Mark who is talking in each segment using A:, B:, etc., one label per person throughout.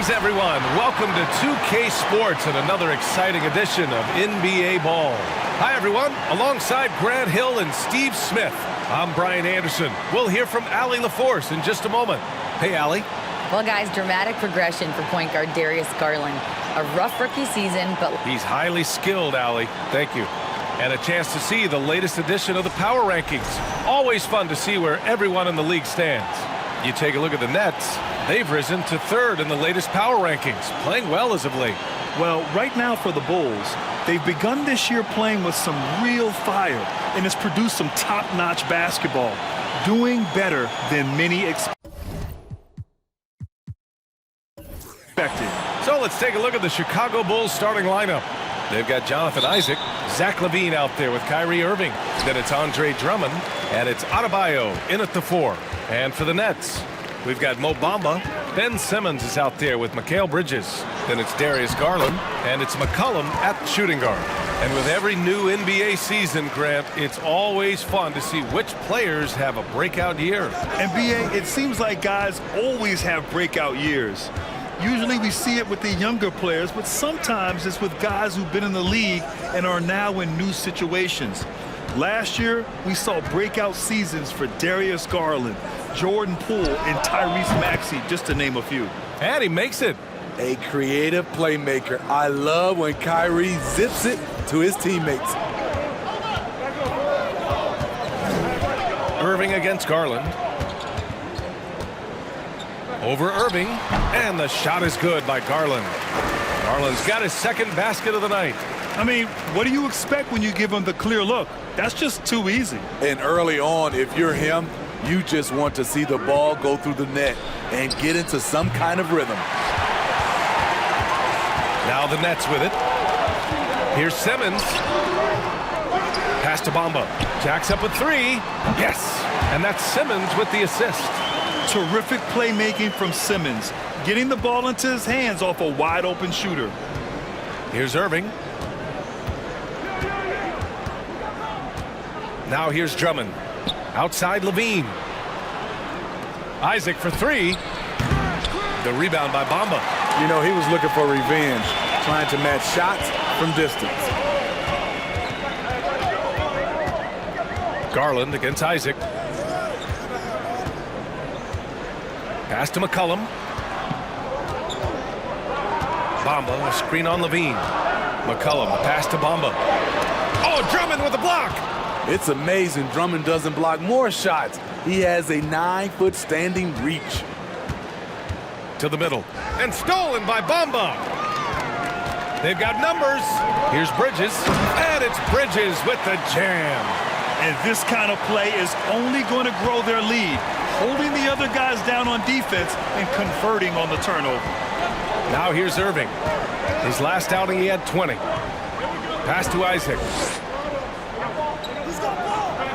A: Greetings, everyone. Welcome to 2K Sports and another exciting edition of NBA Ball. Hi, everyone. Alongside Grant Hill and Steve Smith, I'm Brian Anderson. We'll hear from Allie LaForce in just a moment. Hey, Allie.
B: Well, guys, dramatic progression for point guard Darius Garland. A rough rookie season, but
A: he's highly skilled, Allie. Thank you. And a chance to see the latest edition of the Power Rankings. Always fun to see where everyone in the league stands. You take a look at the Nets. They've risen to third in the latest Power Rankings, playing well as of late.
C: Well, right now for the Bulls, they've begun this year playing with some real fire, and it's produced some top-notch basketball, doing better than many expected.
A: So let's take a look at the Chicago Bulls starting lineup. They've got Jonathan Isaac, Zach LaVine out there with Kyrie Irving. Then it's Andre Drummond, and it's Adebayo in at the 4. And for the Nets, we've got Mo Bamba. Ben Simmons is out there with Mikal Bridges. Then it's Darius Garland, and it's McCollum at shooting guard. And with every new NBA season, Grant, it's always fun to see which players have a breakout year.
C: NBA, it seems like guys always have breakout years. Usually we see it with the younger players, but sometimes it's with guys who've been in the league and are now in new situations. Last year, we saw breakout seasons for Darius Garland, Jordan Poole, and Tyrese Maxey, just to name a few.
A: And he makes it.
D: A creative playmaker. I love when Kyrie zips it to his teammates.
A: Irving against Garland. Over Irving, and the shot is good by Garland. Garland's got his second basket of the night.
C: I mean, what do you expect when you give him the clear look? That's just too easy.
D: And early on, if you're him, you just want to see the ball go through the net and get into some kind of rhythm.
A: Now the Nets with it. Here's Simmons. Pass to Bamba. Jacks up with 3. Yes, and that's Simmons with the assist.
C: Terrific playmaking from Simmons, getting the ball into his hands off a wide-open shooter.
A: Here's Irving. Now here's Drummond. Outside LaVine. Isaac for 3. The rebound by Bamba.
D: You know, he was looking for revenge, trying to match shots from distance.
A: Garland against Isaac. Pass to McCollum. Bamba, a screen on LaVine. McCollum, a pass to Bamba. Oh, Drummond with a block!
D: It's amazing Drummond doesn't block more shots. He has a 9-foot standing reach.
A: To the middle. And stolen by Bamba. They've got numbers. Here's Bridges. And it's Bridges with the jam.
C: And this kind of play is only going to grow their lead, holding the other guys down on defense and converting on the turnover.
A: Now here's Irving. His last outing, he had 20. Pass to Isaac.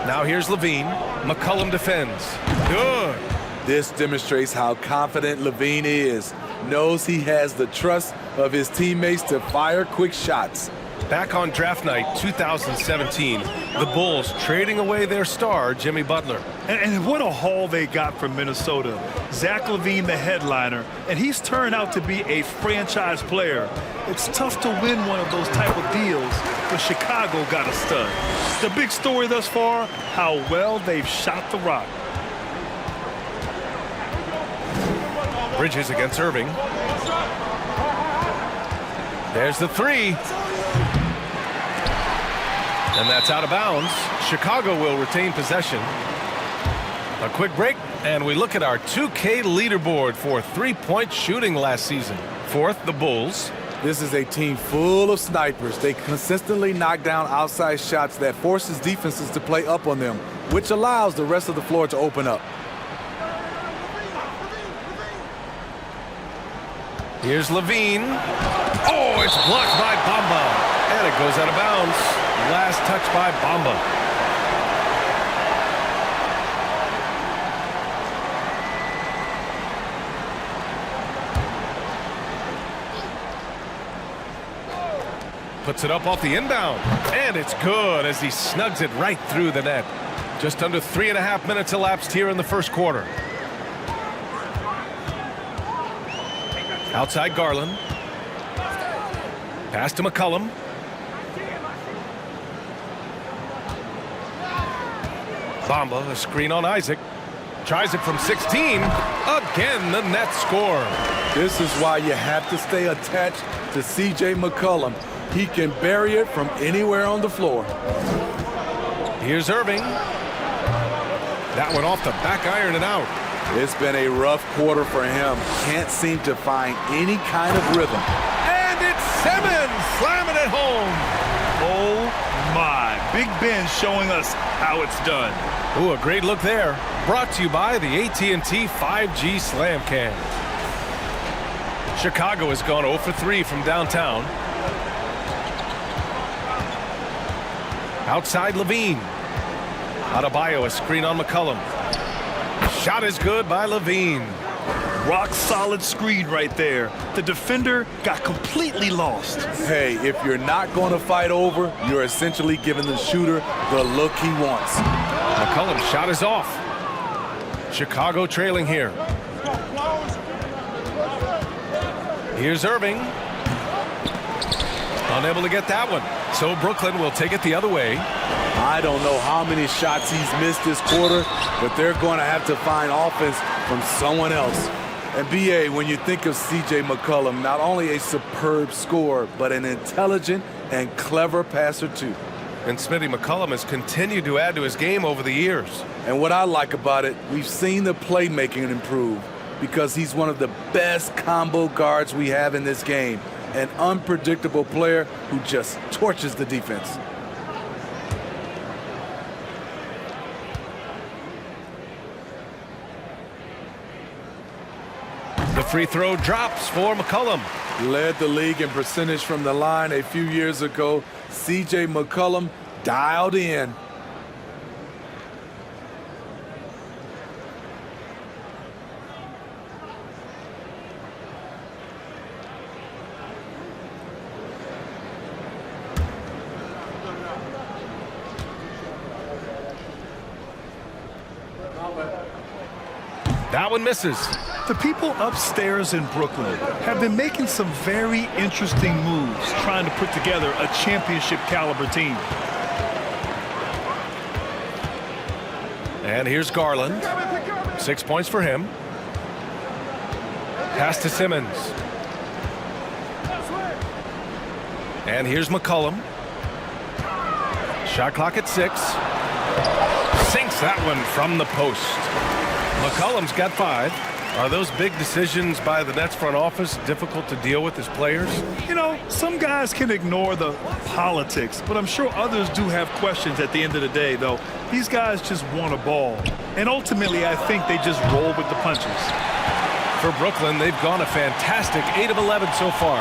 A: Now here's LaVine. McCollum defends. Good.
D: This demonstrates how confident LaVine is. Knows he has the trust of his teammates to fire quick shots.
A: Back on draft night 2017, the Bulls trading away their star, Jimmy Butler.
C: And what a haul they got from Minnesota. Zach LaVine, the headliner, and he's turned out to be a franchise player. It's tough to win one of those type of deals, but Chicago got a stud. The big story thus far, how well they've shot the rock.
A: Bridges against Irving. There's the 3. And that's out of bounds. Chicago will retain possession. A quick break, and we look at our 2K leaderboard for three-point shooting last season. 4th, the Bulls.
D: This is a team full of snipers. They consistently knock down outside shots that forces defenses to play up on them, which allows the rest of the floor to open up.
A: Here's LaVine. Oh, it's blocked by Bamba. And it goes out of bounds. Last touch by Bamba. Puts it up off the inbound. And it's good as he snugs it right through the net. Just under 3.5 minutes elapsed here in the first quarter. Outside Garland. Pass to McCollum. Bamba, a screen on Isaac. Tries it from 16. Again, the net score.
D: This is why you have to stay attached to C.J. McCollum. He can bury it from anywhere on the floor.
A: Here's Irving. That one off the back iron and out.
D: It's been a rough quarter for him. Can't seem to find any kind of rhythm.
A: And it's Simmons slamming it home.
C: Oh, my. Big Ben showing us how it's done.
A: Ooh, a great look there. Brought to you by the AT&T 5G Slam Cam. Chicago has gone 0 for 3 from downtown. Outside Levine. Adebayo, a screen on McCollum. Shot is good by Levine.
C: Rock solid screen right there. The defender got completely lost.
D: Hey, if you're not going to fight over, you're essentially giving the shooter the look he wants.
A: McCollum's shot is off. Chicago trailing here. Here's Irving. Unable to get that one. So Brooklyn will take it the other way.
D: I don't know how many shots he's missed this quarter, but they're going to have to find offense from someone else. And BA, when you think of C.J. McCollum, not only a superb scorer, but an intelligent and clever passer too.
A: And Smitty, McCollum has continued to add to his game over the years.
D: And what I like about it, we've seen the playmaking improve because he's one of the best combo guards we have in this game. An unpredictable player who just torches the defense.
A: The free throw drops for McCollum.
D: Led the league in percentage from the line a few years ago. C.J. McCollum dialed in.
A: That one misses.
C: The people upstairs in Brooklyn have been making some very interesting moves trying to put together a championship caliber team.
A: And here's Garland. 6 points for him. Pass to Simmons. And here's McCollum. Shot clock at 6. Sinks that one from the post. McCollum's got 5. Are those big decisions by the Nets front office difficult to deal with as players?
C: You know, some guys can ignore the politics, but I'm sure others do have questions at the end of the day, though. These guys just want a ball. And ultimately, I think they just roll with the punches.
A: For Brooklyn, they've gone a fantastic 8 of 11 so far.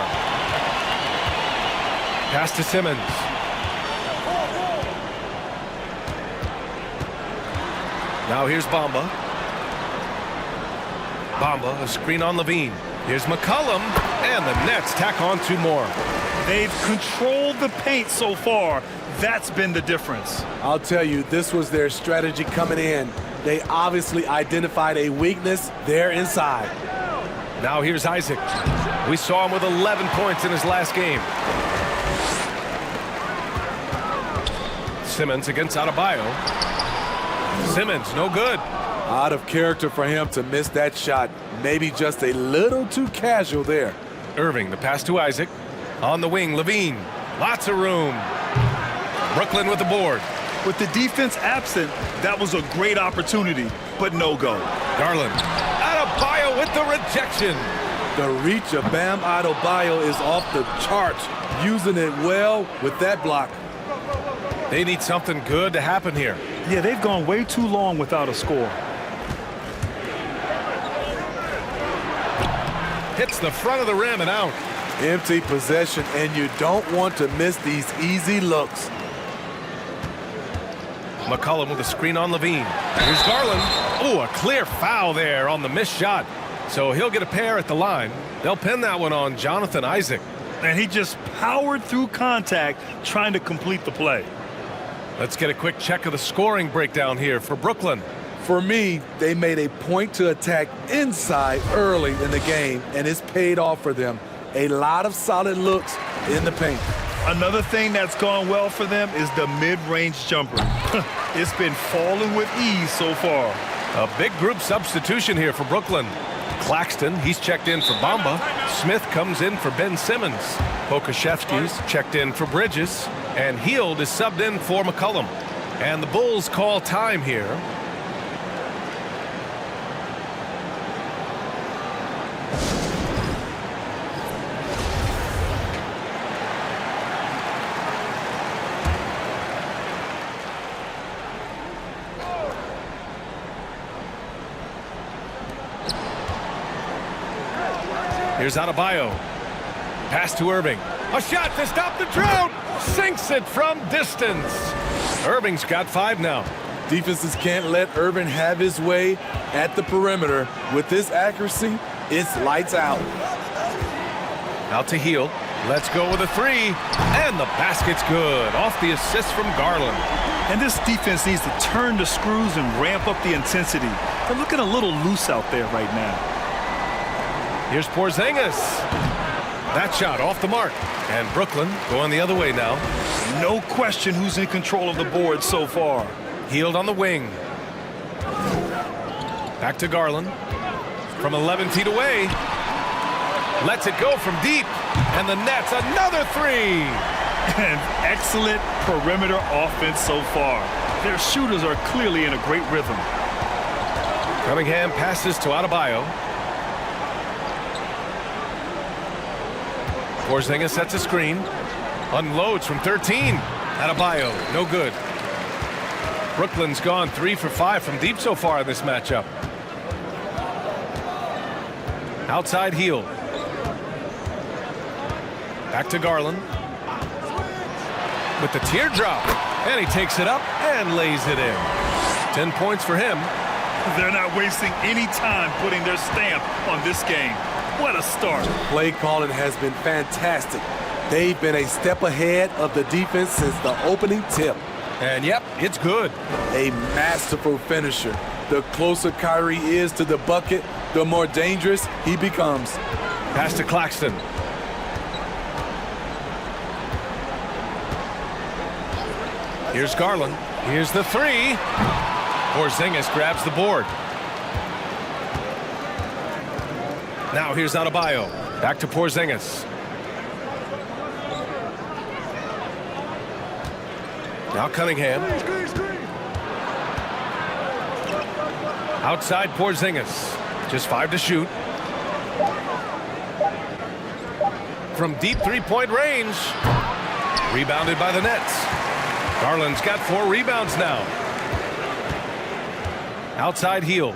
A: Pass to Simmons. Now here's Bamba. Bamba, a screen on Levine. Here's McCollum, and the Nets tack on 2 more.
C: They've controlled the paint so far. That's been the difference.
D: I'll tell you, this was their strategy coming in. They obviously identified a weakness there inside.
A: Now here's Isaac. We saw him with 11 points in his last game. Simmons against Adebayo. Simmons, no good.
D: Out of character for him to miss that shot. Maybe just a little too casual there.
A: Irving, the pass to Isaac. On the wing, Levine. Lots of room. Brooklyn with the board.
C: With the defense absent, that was a great opportunity, but no go.
A: Garland. Adebayo with the rejection.
D: The reach of Bam Adebayo is off the charts. Using it well with that block.
A: They need something good to happen here.
C: Yeah, they've gone way too long without a score.
A: Hits the front of the rim and out.
D: Empty possession, and you don't want to miss these easy looks.
A: McCollum with a screen on Levine. Here's Garland. Oh, a clear foul there on the missed shot. So he'll get a pair at the line. They'll pin that one on Jonathan Isaac.
C: And he just powered through contact trying to complete the play.
A: Let's get a quick check of the scoring breakdown here for Brooklyn.
D: For me, they made a point to attack inside early in the game, and it's paid off for them. A lot of solid looks in the paint.
C: Another thing that's gone well for them is the mid-range jumper. It's been falling with ease so far.
A: A big group substitution here for Brooklyn. Claxton, he's checked in for Bamba. Smith comes in for Ben Simmons. Pokashevsky's checked in for Bridges. And Hield is subbed in for McCollum. And the Bulls call time here. Here's Adebayo. Pass to Irving. A shot to stop the drought. Sinks it from distance. Irving's got 5 now.
D: Defenses can't let Irving have his way at the perimeter. With this accuracy, it's lights out.
A: Out to Hield. Let's go with a 3. And the basket's good. Off the assist from Garland.
C: And this defense needs to turn the screws and ramp up the intensity. They're looking a little loose out there right now.
A: Here's Porzingis. That shot off the mark. And Brooklyn going the other way now.
C: No question who's in control of the board so far.
A: Hield on the wing. Back to Garland. From 11 feet away. Lets it go from deep. And the Nets another 3.
C: And excellent perimeter offense so far. Their shooters are clearly in a great rhythm.
A: Cunningham passes to Adebayo. Porzingis sets a screen. Unloads from 13. Adebayo, no good. Brooklyn's gone 3 for 5 from deep so far in this matchup. Outside Hield. Back to Garland. With the teardrop. And he takes it up and lays it in. 10 points for him.
C: They're not wasting any time putting their stamp on this game. What a start.
D: Play calling has been fantastic. They've been a step ahead of the defense since the opening tip.
A: And yep, it's good.
D: A masterful finisher. The closer Kyrie is to the bucket, the more dangerous he becomes.
A: Pass to Claxton. Here's Garland. Here's the 3. Porzingis grabs the board. Now here's Adebayo. Back to Porzingis. Now Cunningham. Outside Porzingis. Just 5 to shoot. From deep 3-point range. Rebounded by the Nets. Garland's got 4 rebounds now. Outside Hield.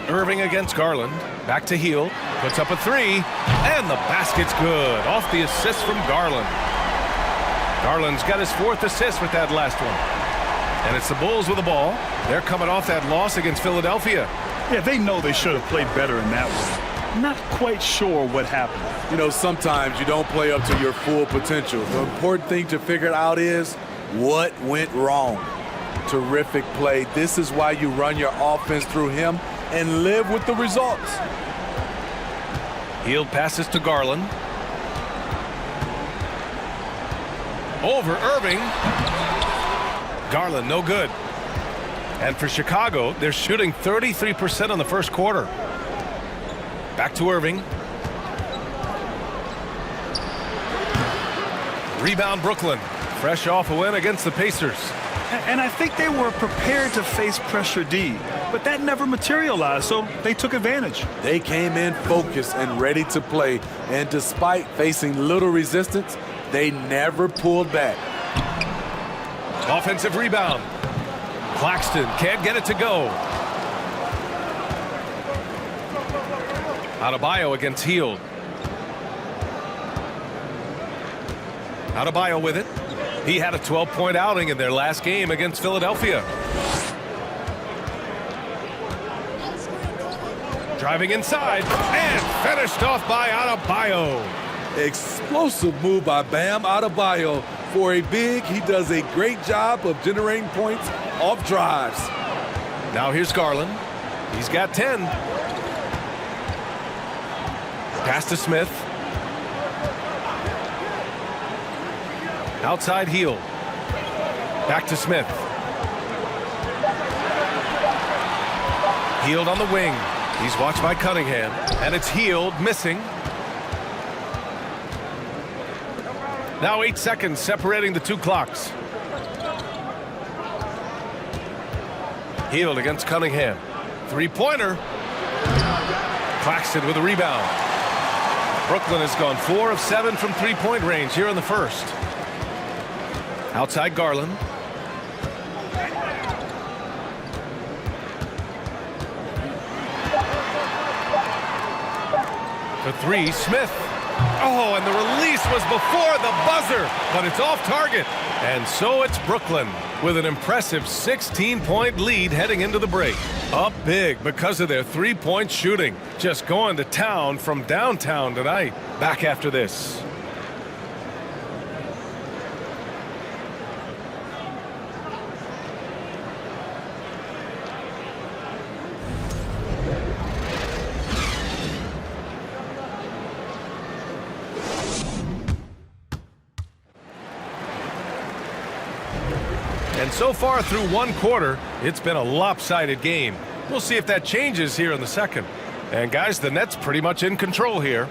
A: Irving against Garland. Back to Hield. Puts up a 3. And the basket's good. Off the assist from Garland. Garland's got his 4th assist with that last one. And it's the Bulls with the ball. They're coming off that loss against Philadelphia.
C: Yeah, they know they should have played better in that one. Not quite sure what happened.
D: You know, sometimes you don't play up to your full potential. The important thing to figure out is what went wrong. Terrific play. This is why you run your offense through him and live with the results.
A: Hield passes to Garland. Over Irving. Garland, no good. And for Chicago, they're shooting 33% in the first quarter. Back to Irving. Rebound Brooklyn. Fresh off a win against the Pacers.
C: And I think they were prepared to face pressure D, but that never materialized, so they took advantage.
D: They came in focused and ready to play, and despite facing little resistance, they never pulled back.
A: Offensive rebound. Claxton can't get it to go. Adebayo against Hield. Adebayo with it. He had a 12-point outing in their last game against Philadelphia. Driving inside and finished off by Adebayo.
D: Explosive move by Bam Adebayo For a big, he does a great job of generating points off drives.
A: Now here's Garland. He's got 10. Pass to Smith. Outside heel. Back to Smith. Healed on the wing. He's watched by Cunningham. And it's healed, missing. Now 8 seconds separating the two clocks. Healed against Cunningham. Three-pointer. Claxton with a rebound. Brooklyn has gone 4 of 7 from three-point range here in the first. Outside Garland. For three, Smith. Oh, and the release was before the buzzer, but it's off target. And so it's Brooklyn with an impressive 16-point lead heading into the break. Up big because of their three-point shooting. Just going to town from downtown tonight. Back after this. And so far through one quarter, it's been a lopsided game. We'll see if that changes here in the second. And guys, the Nets pretty much in control here.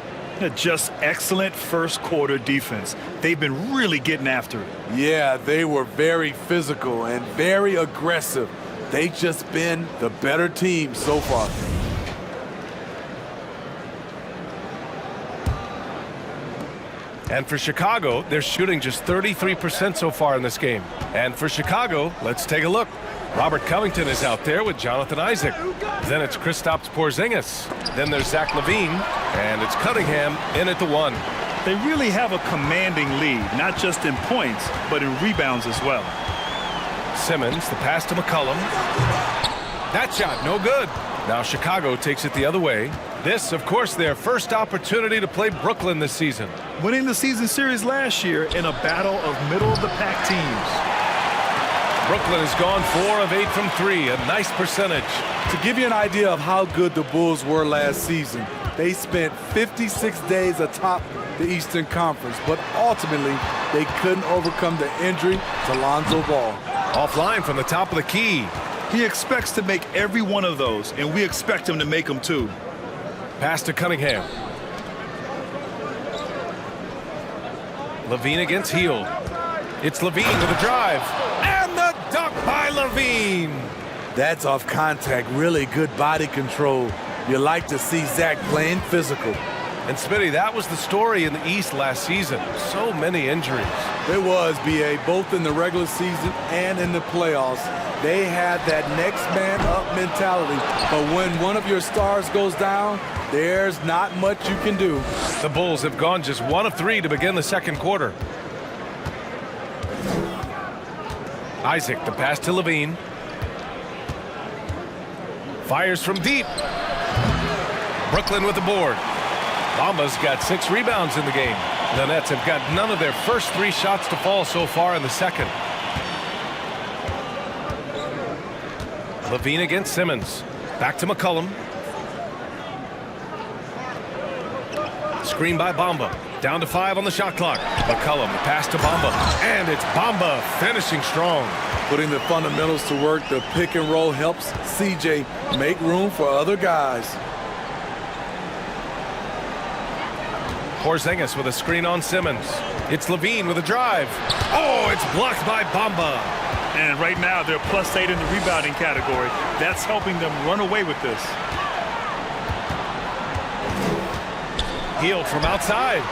C: Just excellent first quarter defense. They've been really getting after it.
D: Yeah, they were very physical and very aggressive. They just been the better team so far.
A: And for Chicago, they're shooting just 33% so far in this game. And for Chicago, let's take a look. Robert Covington is out there with Jonathan Isaac. Then it's Kristaps Porzingis. Then there's Zach LaVine. And it's Cunningham in at the 1.
C: They really have a commanding lead, not just in points, but in rebounds as well.
A: Simmons, the pass to McCollum. That shot, no good. Now Chicago takes it the other way. This, of course, their first opportunity to play Brooklyn this season.
C: Winning the season series last year in a battle of middle-of-the-pack teams.
A: Brooklyn has gone 4 of 8 from 3, a nice percentage.
D: To give you an idea of how good the Bulls were last season, they spent 56 days atop the Eastern Conference, but ultimately they couldn't overcome the injury to Lonzo Ball.
A: Offline from the top of the key.
C: He expects to make every one of those, and we expect him to make them too.
A: Pass to Cunningham. LaVine against Hield. It's LaVine with a drive. And the dunk by LaVine.
D: That's off contact, really good body control. You like to see Zach playing physical.
A: And Smitty, that was the story in the East last season. So many injuries.
D: It was, B.A., both in the regular season and in the playoffs. They had that next man up mentality. But when one of your stars goes down, there's not much you can do.
A: The Bulls have gone just 1 of 3 to begin the second quarter. Isaac, the pass to LaVine. Fires from deep. Brooklyn with the board. Bamba's got 6 rebounds in the game. The Nets have got none of their first 3 shots to fall so far in the second. LaVine against Simmons. Back to McCollum. Screen by Bamba. Down to 5 on the shot clock. McCollum, the pass to Bamba. And it's Bamba finishing strong.
D: Putting the fundamentals to work, the pick and roll helps CJ make room for other guys.
A: Porzingis with a screen on Simmons. It's LaVine with a drive. Oh, it's blocked by Bamba.
C: And right now, they're +8 in the rebounding category. That's helping them run away with this.
A: Hield from outside.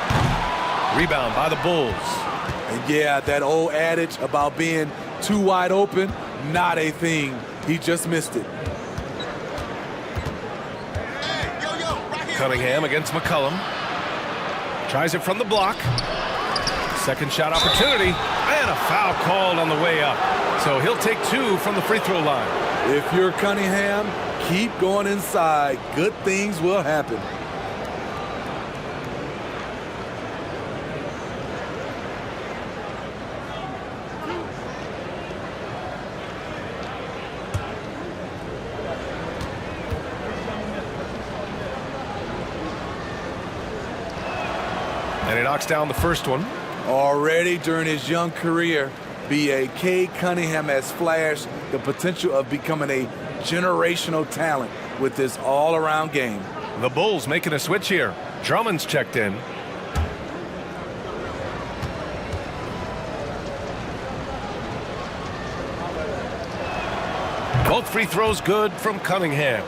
A: Rebound by the Bulls.
D: And yeah, that old adage about being too wide open, not a thing. He just missed it.
A: Cunningham against McCollum. Tries it from the block. Second shot opportunity. And a foul called on the way up. So he'll take 2 from the free throw line.
D: If you're Cunningham, keep going inside. Good things will happen.
A: And he knocks down the first one.
D: Already during his young career, B.A. Cunningham has flashed the potential of becoming a generational talent with this all-around game.
A: The Bulls making a switch here. Drummond's checked in. Both free throws good from Cunningham.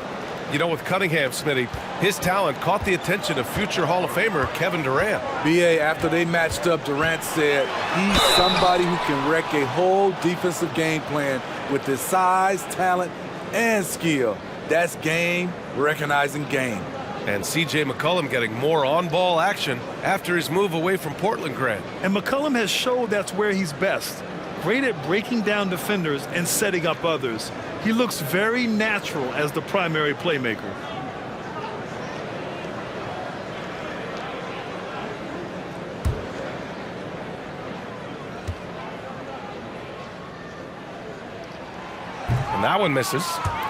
A: You know, with Cunningham, Smitty, his talent caught the attention of future Hall of Famer Kevin Durant.
D: B.A., after they matched up, Durant said he's somebody who can wreck a whole defensive game plan with his size, talent, and skill. That's game recognizing game.
A: And C.J. McCollum getting more on-ball action after his move away from Portland, Grant.
C: And McCollum has showed that's where he's best. Great at breaking down defenders and setting up others. He looks very natural as the primary playmaker.
A: And that one misses.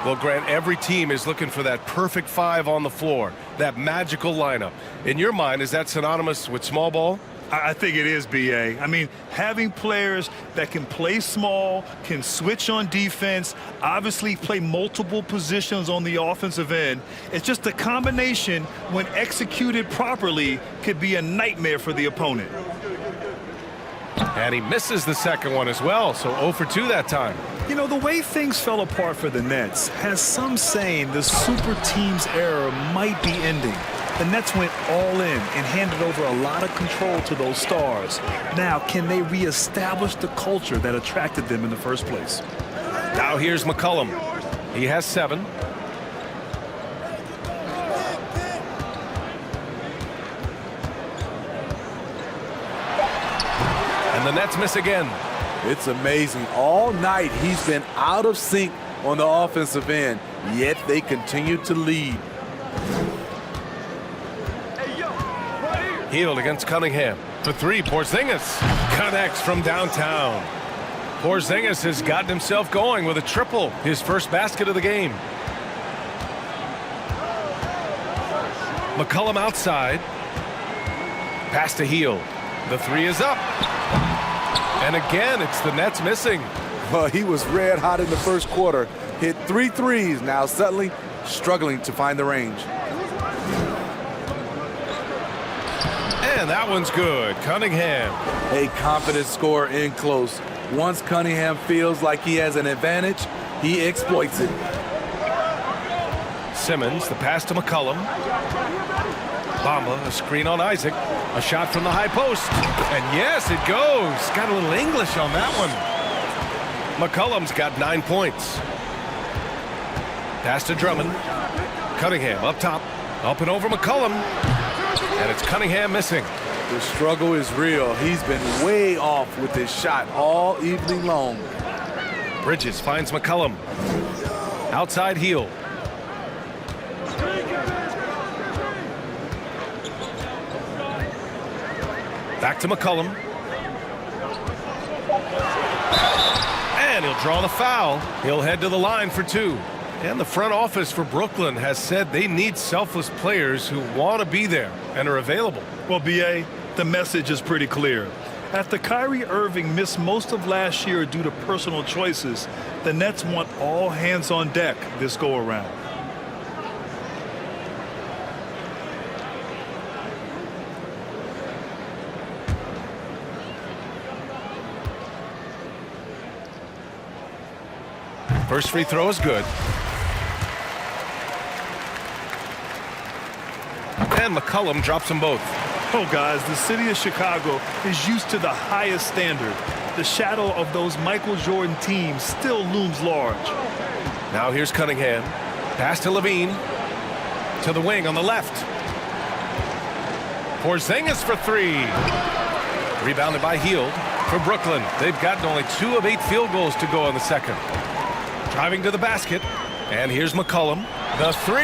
A: Well, Grant, every team is looking for that perfect five on the floor, that magical lineup. In your mind, is that synonymous with small ball?
C: I think it is, B.A. I mean, having players that can play small, can switch on defense, obviously play multiple positions on the offensive end. It's just a combination, when executed properly, could be a nightmare for the opponent.
A: And he misses the second one as well, so 0 for 2 that time.
C: You know, the way things fell apart for the Nets has some saying the super team's era might be ending. The Nets went all in and handed over a lot of control to those stars. Now, can they reestablish the culture that attracted them in the first place?
A: Now here's McCollum. He has 7. And the Nets miss again.
D: It's amazing. All night he's been out of sync on the offensive end, yet they continue to lead.
A: Hield against Cunningham. For 3, Porzingis connects from downtown. Porzingis has gotten himself going with a triple, his first basket of the game. McCollum outside. Pass to Hield. The 3 is up. And again, it's the Nets missing.
D: Well, he was red hot in the first quarter. Hit 3 threes. Now suddenly struggling to find the range.
A: And that one's good. Cunningham.
D: A confident scorer in close. Once Cunningham feels like he has an advantage, he exploits it.
A: Simmons, the pass to McCollum. Bamba, a screen on Isaac. A shot from the high post. And yes, it goes. Got a little English on that one. McCollum's got 9 points. Pass to Drummond. Cunningham up top. Up and over McCollum. And it's Cunningham missing.
D: The struggle is real. He's been way off with his shot all evening long.
A: Bridges finds McCollum. Outside Hield. Back to McCollum. And he'll draw the foul. He'll head to the line for 2. And the front office for Brooklyn has said they need selfless players who want to be there and are available.
C: Well, B.A., the message is pretty clear. After Kyrie Irving missed most of last year due to personal choices, the Nets want all hands on deck this go-around.
A: First free throw is good. And McCollum drops them both.
C: Oh, guys, the city of Chicago is used to the highest standard. The shadow of those Michael Jordan teams still looms large.
A: Now here's Cunningham. Pass to Levine. To the wing on the left. Porzingis for 3. Rebounded by Hield for Brooklyn. They've gotten only 2 of 8 field goals to go in the second. Driving to the basket. And here's McCollum. The 3.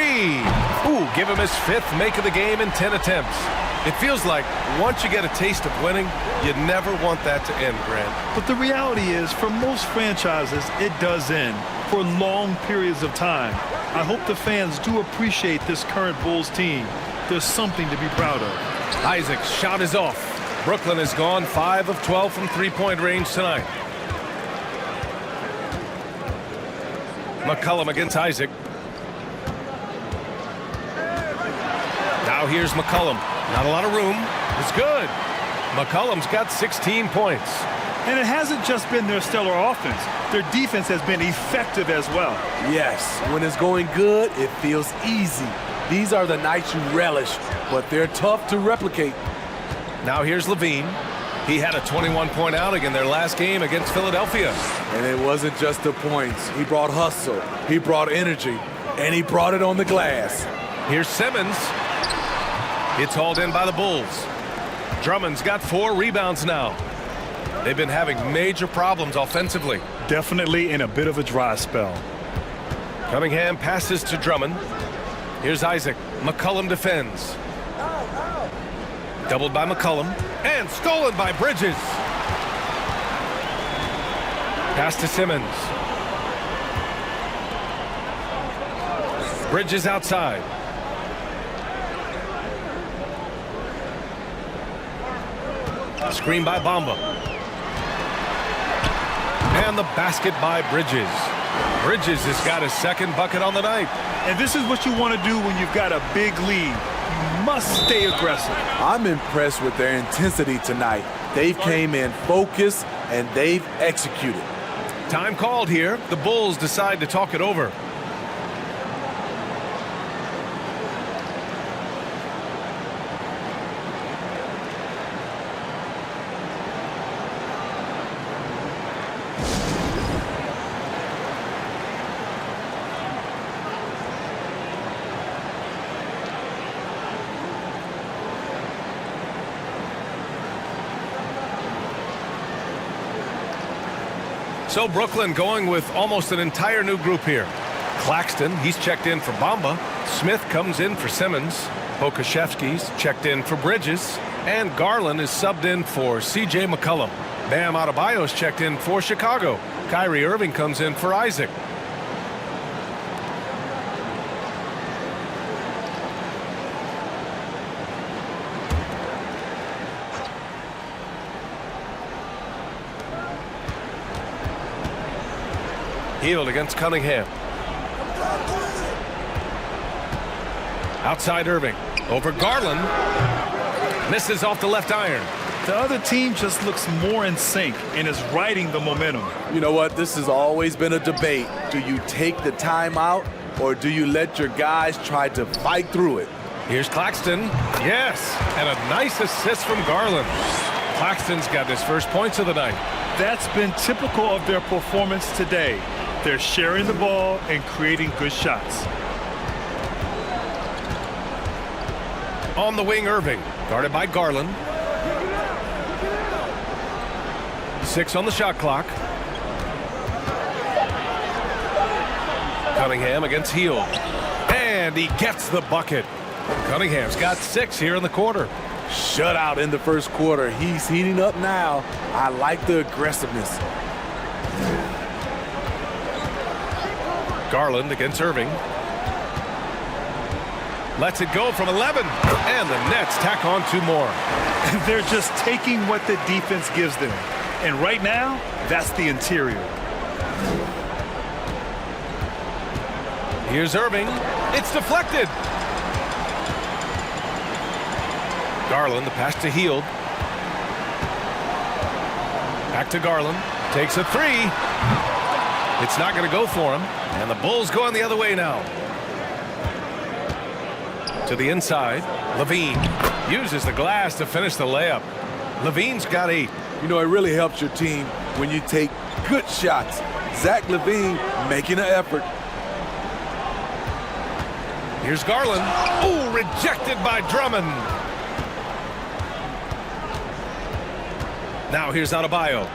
A: Ooh, give him his 5th make of the game in 10 attempts. It feels like once you get a taste of winning, you never want that to end, Grant.
C: But the reality is, for most franchises, it does end for long periods of time. I hope the fans do appreciate this current Bulls team. There's something to be proud of.
A: Isaac's shot is off. Brooklyn has gone 5 of 12 from three-point range tonight. McCollum against Isaac. Now here's McCollum. Not a lot of room. It's good. McCollum's got 16 points.
C: And it hasn't just been their stellar offense. Their defense has been effective as well.
D: Yes, when it's going good, it feels easy. These are the nights you relish, but they're tough to replicate.
A: Now here's Levine. He had a 21-point outing in their last game against Philadelphia.
D: And it wasn't just the points. He brought hustle, he brought energy, and he brought it on the glass.
A: Here's Simmons. It's hauled in by the Bulls. Drummond's got 4 rebounds now. They've been having major problems offensively.
C: Definitely in a bit of a dry spell.
A: Cunningham passes to Drummond. Here's Isaac. McCollum defends. Doubled by McCollum. And stolen by Bridges. Pass to Simmons. Bridges outside. Screen by Bamba. And the basket by Bridges. Bridges has got his second bucket on the night.
C: And this is what you want to do when you've got a big lead. You must stay aggressive.
D: I'm impressed with their intensity tonight. They've came in focused and they've executed.
A: Time called here. The Bulls decide to talk it over. So Brooklyn going with almost an entire new group here. Claxton, he's checked in for Bamba. Smith comes in for Simmons. Pokashevsky's checked in for Bridges. And Garland is subbed in for C.J. McCollum. Bam Adebayo's checked in for Chicago. Kyrie Irving comes in for Isaac. Healed against Cunningham. Outside Irving. Over Garland. Misses off the left iron.
C: The other team just looks more in sync and is riding the momentum.
D: You know what? This has always been a debate. Do you take the timeout or do you let your guys try to fight through it?
A: Here's Claxton. Yes. And a nice assist from Garland. Claxton's got his first points of the night.
C: That's been typical of their performance today. They're sharing the ball and creating good shots.
A: On the wing, Irving. Guarded by Garland. 6 on the shot clock. Cunningham against Hield. And he gets the bucket. Cunningham's got 6 here in the quarter.
D: Shutout in the first quarter. He's heating up now. I like the aggressiveness.
A: Garland against Irving. Lets it go from 11. And the Nets tack on 2 more.
C: They're just taking what the defense gives them. And right now, that's the interior.
A: Here's Irving. It's deflected. Garland, the pass to Hield. Back to Garland. Takes a 3. It's not going to go for him. And the Bulls going the other way now. To the inside. Levine uses the glass to finish the layup. Levine's got 8.
D: You know, it really helps your team when you take good shots. Zach LaVine making an effort.
A: Here's Garland. Oh, rejected by Drummond. Now here's Adebayo.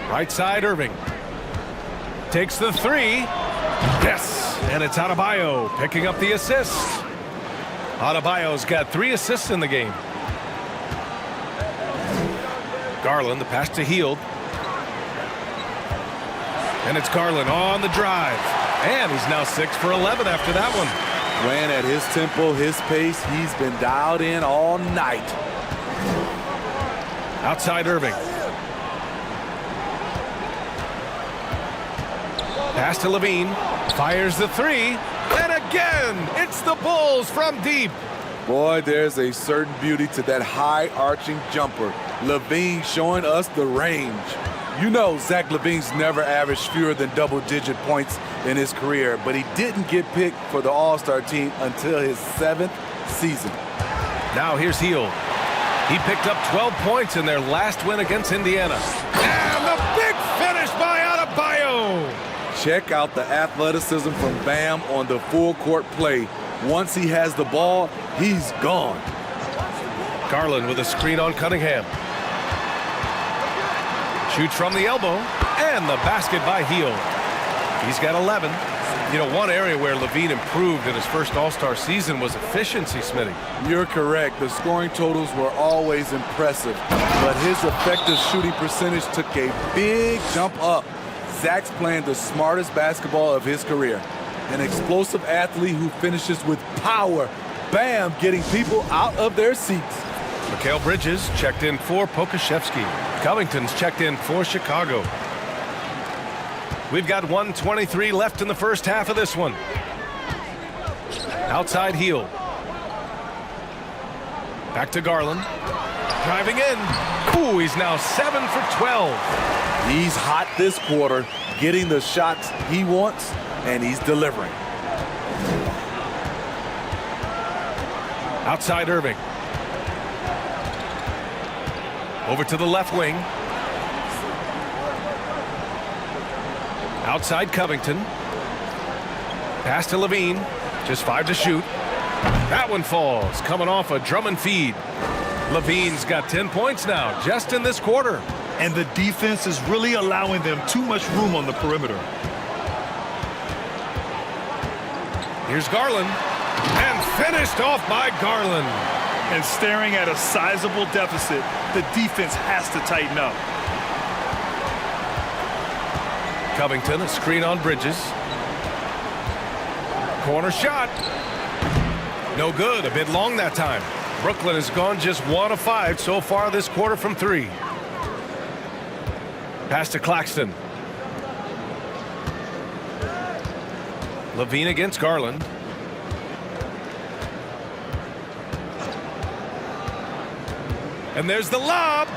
A: Right side, Irving. Takes the 3. Yes, and it's Adebayo picking up the assist. Adebayo's got 3 assists in the game. Garland, the pass to Hield. And it's Garland on the drive. And he's now 6 for 11 after that one.
D: Playing at his tempo, his pace. He's been dialed in all night.
A: Outside Irving. Pass to Levine. Fires the three. And again, it's the Bulls from deep.
D: Boy, there's a certain beauty to that high arching jumper. Levine showing us the range. You know Zach LaVine's never averaged fewer than double-digit points in his career, but he didn't get picked for the All-Star team until his 7th season.
A: Now here's Hield. He picked up 12 points in their last win against Indiana. And the big finish by Adebayo.
D: Check out the athleticism from Bam on the full-court play. Once he has the ball, he's gone.
A: Garland with a screen on Cunningham. Shoots from the elbow, and the basket by Hield. He's got 11. You know, one area where Levine improved in his first All-Star season was efficiency, Smitty.
D: You're correct. The scoring totals were always impressive, but his effective shooting percentage took a big jump up. Zach's playing the smartest basketball of his career. An explosive athlete who finishes with power. Bam, getting people out of their seats.
A: Mikal Bridges checked in for Pokashevsky. Covington's checked in for Chicago. We've got 1:23 left in the first half of this one. Outside Hield. Back to Garland. Driving in. Ooh, he's now 7 for 12.
D: He's hot this quarter, getting the shots he wants, and he's delivering.
A: Outside Irving. Over to the left wing. Outside Covington. Pass to Levine. Just 5 to shoot. That one falls, coming off a Drummond feed. Levine's got 10 points now, just in this quarter.
C: And the defense is really allowing them too much room on the perimeter.
A: Here's Garland. And finished off by Garland.
C: And staring at a sizable deficit, the defense has to tighten up.
A: Covington, a screen on Bridges. Corner shot. No good, a bit long that time. Brooklyn has gone just 1 of 5 so far this quarter from 3. Pass to Claxton. Levine against Garland. And there's the lob.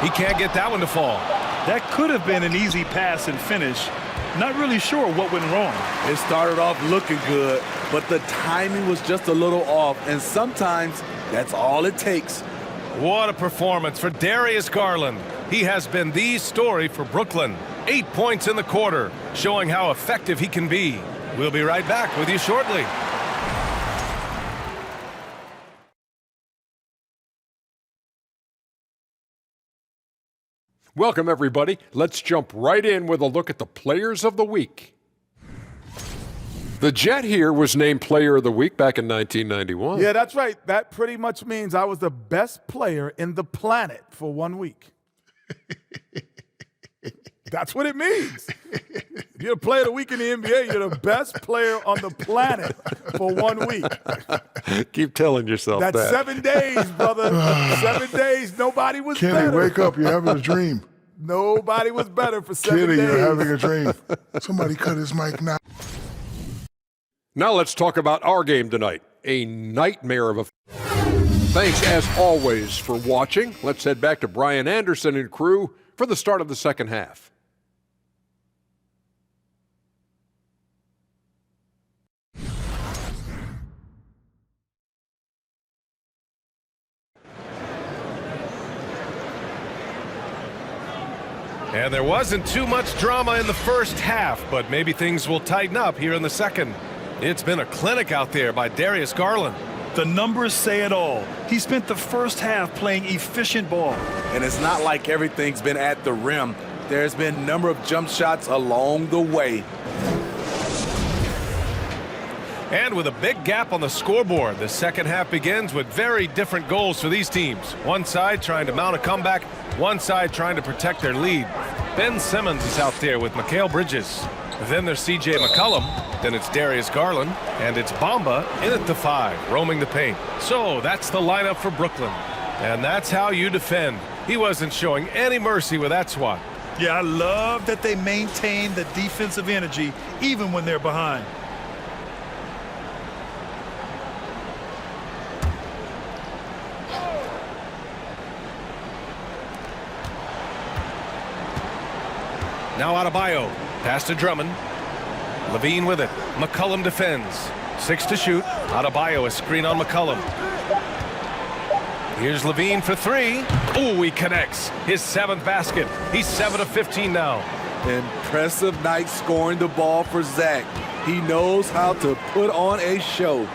A: He can't get that one to fall.
C: That could have been an easy pass and finish. Not really sure what went wrong.
D: It started off looking good, but the timing was just a little off, and sometimes that's all it takes.
A: What a performance for Darius Garland. He has been the story for Brooklyn. 8 points in the quarter, showing how effective he can be. We'll be right back with you shortly.
E: Welcome, everybody. Let's jump right in with a look at the Players of the Week. The Jet here was named Player of the Week back in 1991.
F: Yeah, that's right. That pretty much means I was the best player in the planet for 1 week. That's what it means. If you're a player of the week in the NBA, you're the best player on the planet for 1 week.
E: Keep telling yourself
F: That's
E: that.
F: 7 days, brother. 7 days. Nobody was
G: Kenny,
F: better.
G: wake up. You're having a dream.
F: Nobody was better for 7
G: Kenny,
F: days.
G: you're having a dream. Somebody cut his mic now.
E: Now let's talk about our game tonight. A nightmare of a... Thanks, as always, for watching. Let's head back to Brian Anderson and crew for the start of the second half.
A: And there wasn't too much drama in the first half, but maybe things will tighten up here in the second. It's been a clinic out there by Darius Garland.
C: The numbers say it all. He spent the first half playing efficient ball.
D: And it's not like everything's been at the rim. There's been a number of jump shots along the way.
A: And with a big gap on the scoreboard, the second half begins with very different goals for these teams. One side trying to mount a comeback, one side trying to protect their lead. Ben Simmons is out there with Mikal Bridges. Then there's C.J. McCollum. Then it's Darius Garland. And it's Bamba in at the 5, roaming the paint. So that's the lineup for Brooklyn. And that's how you defend. He wasn't showing any mercy with that swat.
C: Yeah, I love that they maintain the defensive energy even when they're behind.
A: Now Adebayo. Pass to Drummond. Levine with it. McCollum defends. 6 to shoot. Adebayo a screen on McCollum. Here's Levine for 3. Ooh, he connects. His 7th basket. He's 7 of 15 now.
D: Impressive night scoring the ball for Zach. He knows how to put on a show.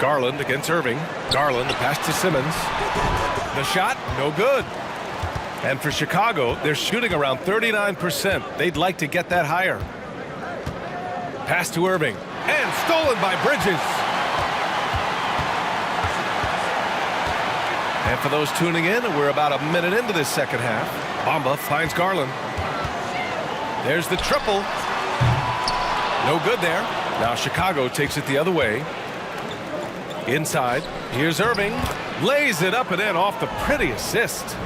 A: Garland against Irving. Garland, the pass to Simmons. The shot, no good. And for Chicago, they're shooting around 39%. They'd like to get that higher. Pass to Irving. And stolen by Bridges. And for those tuning in, we're about a minute into this second half. Bamba finds Garland. There's the triple. No good there. Now Chicago takes it the other way. Inside. Here's Irving. Lays it up and in off the pretty assist.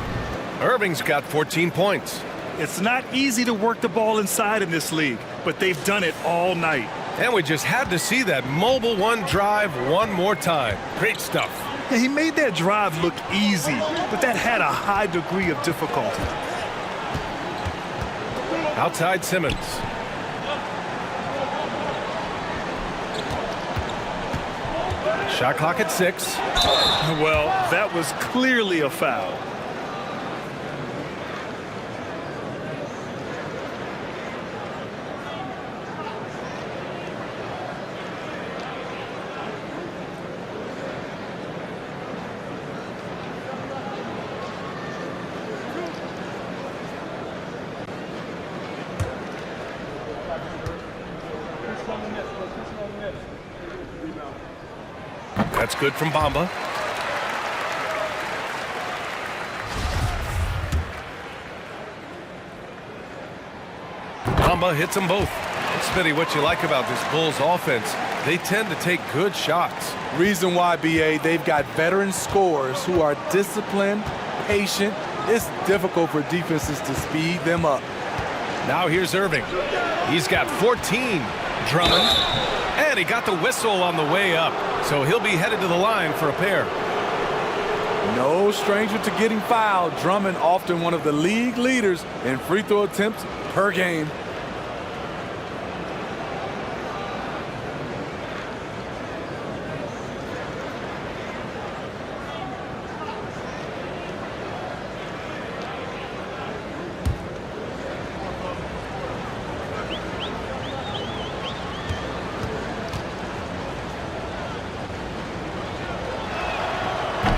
A: Irving's got 14 points.
C: It's not easy to work the ball inside in this league, but they've done it all night.
A: And we just had to see that mobile one drive one more time. Great stuff.
C: Yeah, he made that drive look easy, but that had a high degree of difficulty.
A: Outside Simmons. Shot clock at 6.
C: Well, that was clearly a foul.
A: That's good from Bamba. Bamba hits them both. Smitty, what you like about this Bulls offense, they tend to take good shots.
D: Reason why, BA, they've got veteran scorers who are disciplined, patient. It's difficult for defenses to speed them up.
A: Now here's Irving. He's got 14. Drummond. And he got the whistle on the way up. So he'll be headed to the line for a pair.
D: No stranger to getting fouled. Drummond often one of the league leaders in free throw attempts per game.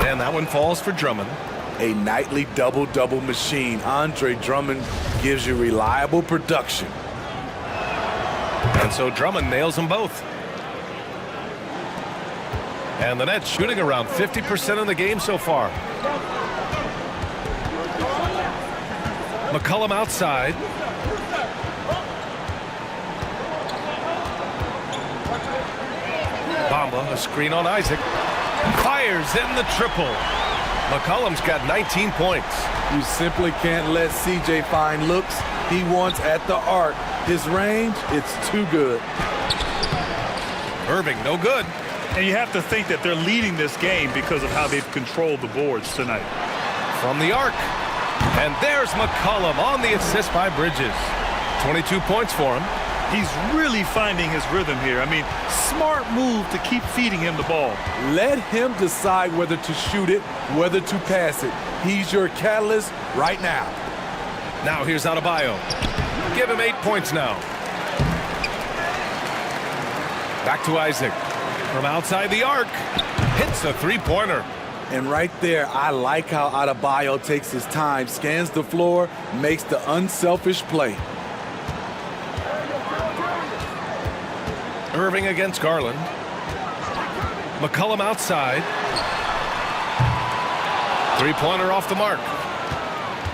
A: And that one falls for Drummond.
D: A nightly double-double machine. Andre Drummond gives you reliable production.
A: And so Drummond nails them both. And the Nets shooting around 50% in the game so far. McCollum outside. Bamba, a screen on Isaac. Fires in the triple. McCollum's got 19 points.
D: You simply can't let CJ find looks he wants at the arc. His range, it's too good.
A: Irving, no good.
C: And you have to think that they're leading this game because of how they've controlled the boards tonight.
A: From the arc. And there's McCollum on the assist by Bridges. 22 points for him.
C: He's really finding his rhythm here. I mean, smart move to keep feeding him the ball.
D: Let him decide whether to shoot it, whether to pass it. He's your catalyst right now.
A: Now here's Adebayo. Give him 8 points now. Back to Isaac. From outside the arc. Hits a three-pointer.
D: And right there, I like how Adebayo takes his time, scans the floor, makes the unselfish play.
A: Irving against Garland. McCollum outside. Three-pointer off the mark.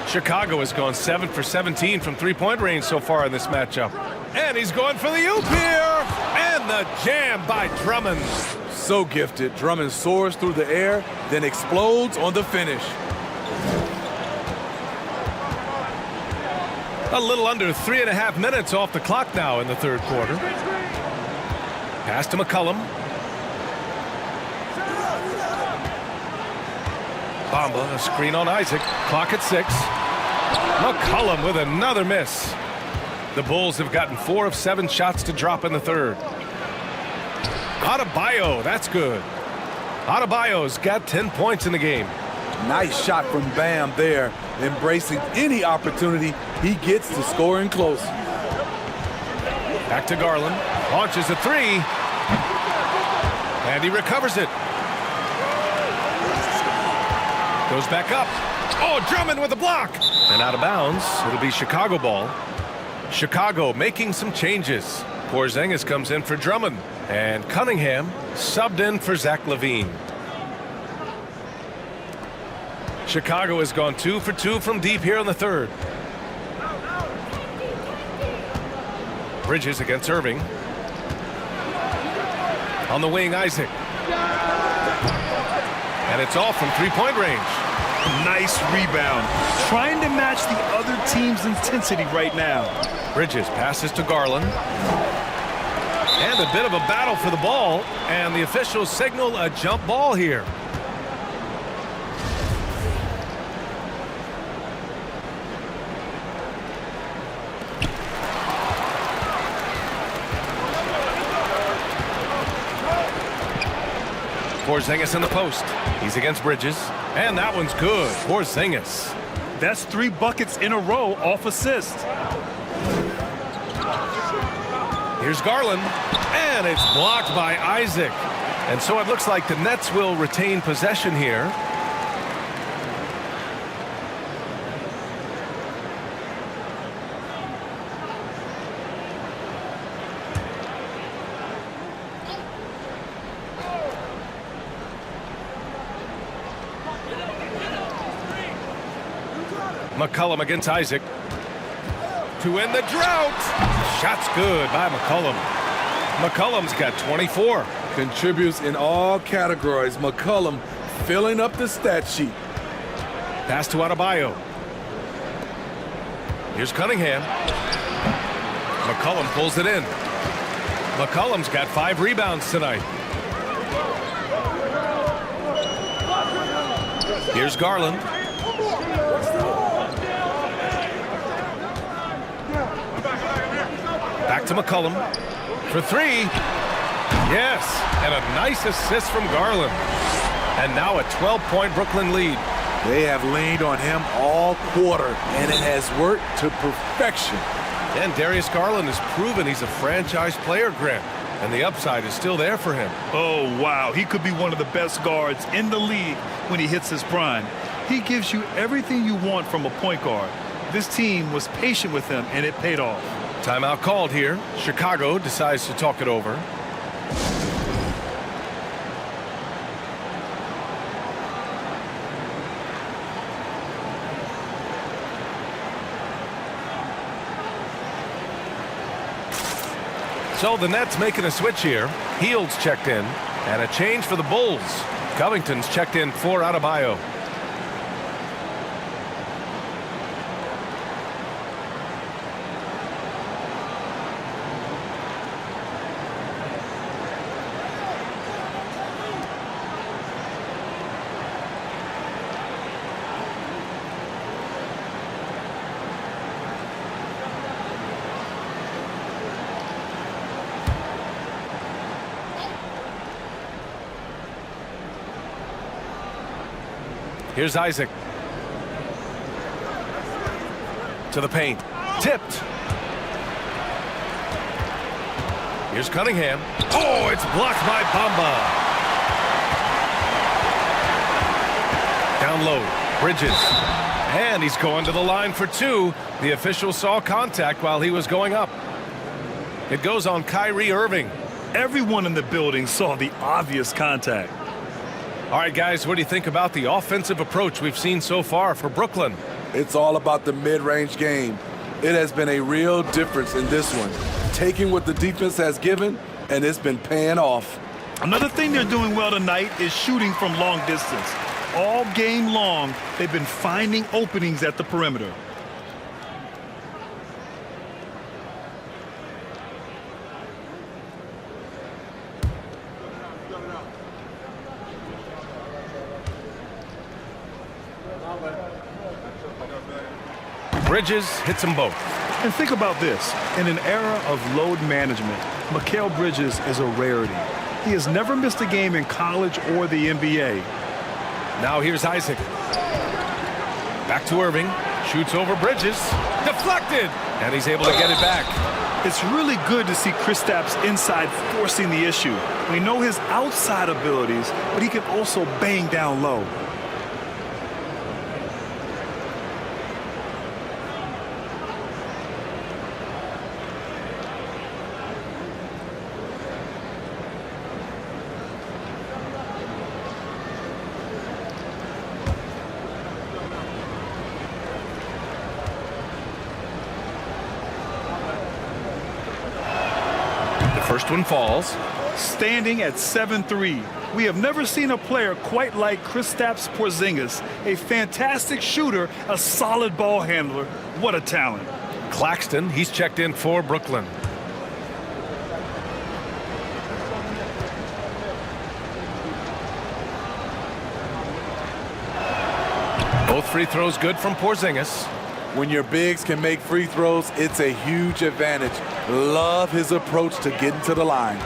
A: Chicago has gone 7 for 17 from three-point range so far in this matchup. And he's going for the oop here. And the jam by Drummond.
D: So gifted. Drummond soars through the air, then explodes on the finish.
A: A little under 3.5 minutes off the clock now in the third quarter. Pass to McCollum. Bamba, a screen on Isaac. Clock at 6. McCollum with another miss. The Bulls have gotten 4 of 7 shots to drop in the third. Adebayo, that's good. Adebayo's got 10 points in the game.
D: Nice shot from Bam there, embracing any opportunity he gets to scoring close.
A: Back to Garland. Launches a 3. And he recovers it. Goes back up. Oh, Drummond with a block. And out of bounds. It'll be Chicago ball. Chicago making some changes. Porzingis comes in for Drummond. And Cunningham subbed in for Zach LaVine. Chicago has gone 2 for 2 from deep here in the third. Bridges against Irving. On the wing, Isaac. And it's off from three-point range.
C: Nice rebound. Trying to match the other team's intensity right now.
A: Bridges passes to Garland. And a bit of a battle for the ball. And the officials signal a jump ball here. Porzingis in the post. He's against Bridges. And that one's good. Porzingis.
C: That's 3 buckets in a row off assist.
A: Here's Garland. And it's blocked by Isaac. And so it looks like the Nets will retain possession here. McCollum against Isaac. To end the drought. Shot's good by McCollum. McCollum's got 24.
D: Contributes in all categories. McCollum filling up the stat sheet.
A: Pass to Adebayo. Here's Cunningham. McCollum pulls it in. McCollum's got 5 rebounds tonight. Here's Garland. Back to McCollum for 3. Yes, and a nice assist from Garland. And now a 12-point Brooklyn lead.
D: They have leaned on him all quarter, and it has worked to perfection.
A: And Darius Garland has proven he's a franchise player, Grant. And the upside is still there for him.
C: Oh, wow. He could be one of the best guards in the league when he hits his prime. He gives you everything you want from a point guard. This team was patient with him, and it paid off.
A: Timeout called here. Chicago decides to talk it over. So the Nets making a switch here. Heald's checked in. And a change for the Bulls. Covington's checked in for Adebayo. Here's Isaac. To the paint. Tipped. Here's Cunningham. Oh, it's blocked by Bamba. Down low. Bridges. And he's going to the line for 2. The official saw contact while he was going up. It goes on Kyrie Irving.
C: Everyone in the building saw the obvious contact.
A: All right, guys, what do you think about the offensive approach we've seen so far for Brooklyn?
D: It's all about the mid-range game. It has been a real difference in this one. Taking what the defense has given, and it's been paying off.
C: Another thing they're doing well tonight is shooting from long distance. All game long, they've been finding openings at the perimeter.
A: Bridges hits them both.
C: And think about this. In an era of load management, Mikal Bridges is a rarity. He has never missed a game in college or the NBA.
A: Now here's Isaac. Back to Irving. Shoots over Bridges. Deflected. And he's able to get it back.
C: It's really good to see Kristaps inside forcing the issue. We know his outside abilities, but he can also bang down low.
A: First one falls.
C: Standing at 7-3, we have never seen a player quite like Kristaps Porzingis, a fantastic shooter, a solid ball handler. What a talent.
A: Claxton, he's checked in for Brooklyn. Both free throws good from Porzingis.
D: When your bigs can make free throws, it's a huge advantage. Love his approach to getting to the line.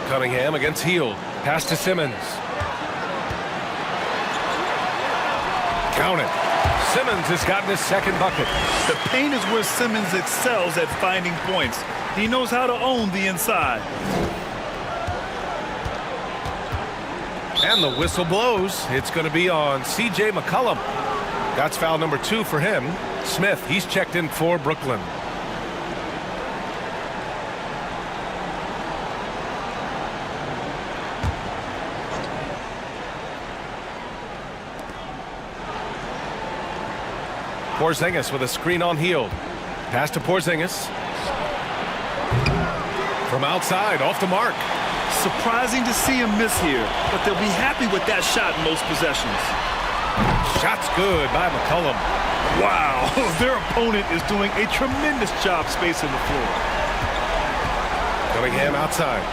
A: Cunningham against Hield. Pass to Simmons. Count it. Simmons has gotten his second bucket.
C: The paint is where Simmons excels at finding points. He knows how to own the inside.
A: And the whistle blows. It's going to be on C.J. McCollum. That's foul number 2 for him. Smith, he's checked in for Brooklyn. Porzingis with a screen on Hield. Pass to Porzingis. From outside, off the mark.
C: Surprising to see him miss here, but they'll be happy with that shot in most possessions.
A: Shot's good by McCollum.
C: Wow, their opponent is doing a tremendous job spacing the floor.
A: Cunningham outside.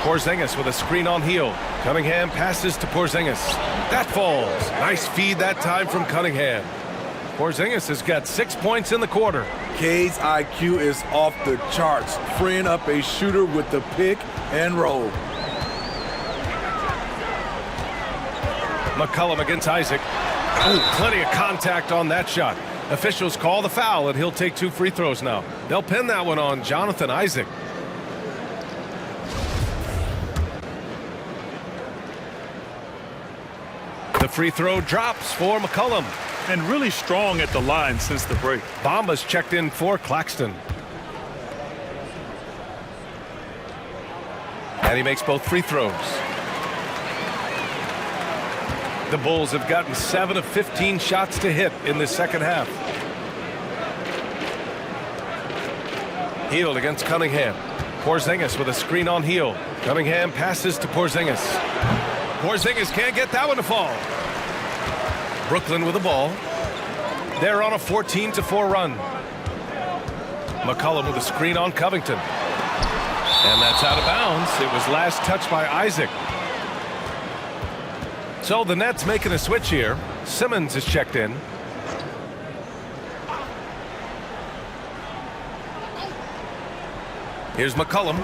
A: Porzingis with a screen on Hield. Cunningham passes to Porzingis. That falls. Nice feed that time from Cunningham. Porzingis has got 6 points in the quarter.
D: K's IQ is off the charts, freeing up a shooter with the pick and roll.
A: McCollum against Isaac. Oh, plenty of contact on that shot. Officials call the foul, and he'll take 2 free throws now. They'll pin that one on Jonathan Isaac. The free throw drops for McCollum.
C: And really strong at the line since the break.
A: Bamba's checked in for Claxton. And he makes both free throws. The Bulls have gotten 7 of 15 shots to hit in the second half. Hield against Cunningham. Porzingis with a screen on Hield. Cunningham passes to Porzingis. Porzingis can't get that one to fall. Brooklyn with the ball. They're on a 14-4 run. McCollum with a screen on Covington. And that's out of bounds. It was last touched by Isaac. So the Nets making a switch here. Simmons is checked in. Here's McCollum.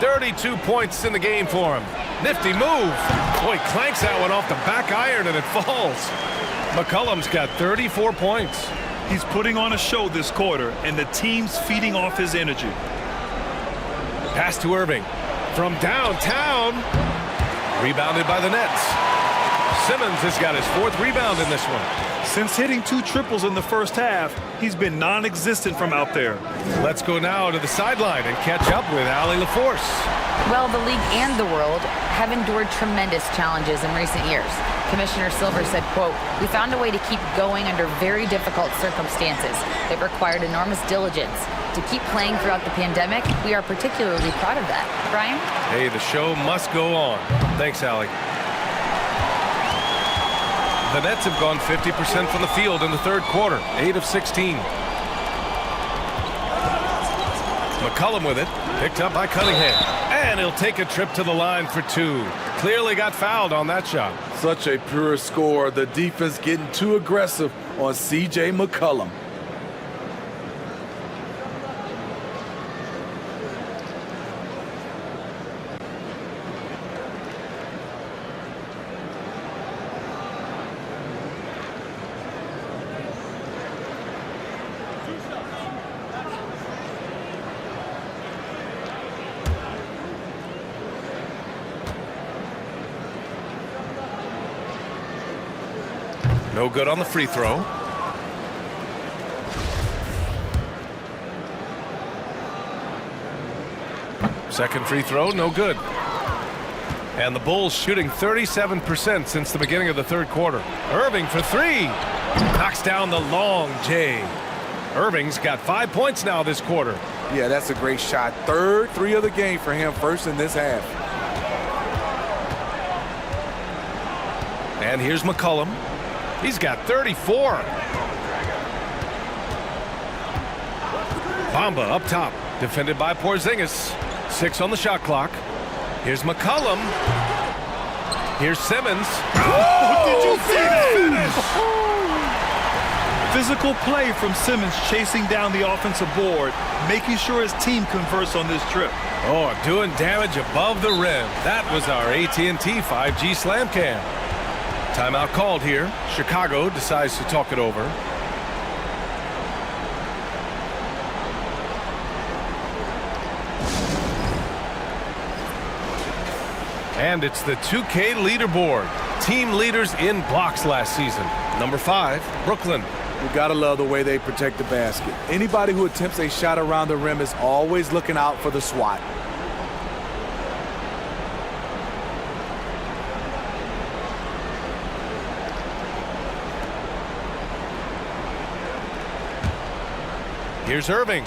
A: 32 points in the game for him. Nifty move. Boy, clanks that one off the back iron and it falls. McCollum's got 34 points.
C: He's putting on a show this quarter, and the team's feeding off his energy.
A: Pass to Irving. From downtown. Rebounded by the Nets. Simmons has got his 4th rebound in this one.
C: Since hitting 2 triples in the first half, he's been non-existent from out there.
A: Let's go now to the sideline and catch up with Allie LaForce.
B: Well, the league and the world have endured tremendous challenges in recent years. Commissioner Silver said, quote, "We found a way to keep going under very difficult circumstances. It required enormous diligence. To keep playing throughout the pandemic, we are particularly proud of that." Brian?
A: Hey, the show must go on. Thanks, Allie. The Nets have gone 50% from the field in the third quarter, 8 of 16. McCollum with it, picked up by Cunningham. And he'll take a trip to the line for two. Clearly got fouled on that shot.
D: Such a pure score. The defense getting too aggressive on C.J. McCollum.
A: No good on the free throw. Second free throw, no good. And the Bulls shooting 37% since the beginning of the third quarter. Irving for three. Knocks down the long J. Irving's got 5 points now this quarter.
D: Yeah, that's a great shot. Third three of the game for him, first in this half.
A: And here's McCollum. He's got 34. Bamba up top, defended by Porzingis. 6 on the shot clock. Here's McCollum. Here's Simmons.
C: Oh, did you see that? Physical play from Simmons chasing down the offensive board, making sure his team converts on this trip.
A: Oh, doing damage above the rim. That was our AT&T 5G Slam Cam. Timeout called here. Chicago decides to talk it over. And it's the 2K leaderboard. Team leaders in blocks last season. Number 5, Brooklyn.
D: You gotta love the way they protect the basket. Anybody who attempts a shot around the rim is always looking out for the swat.
A: Here's Irving.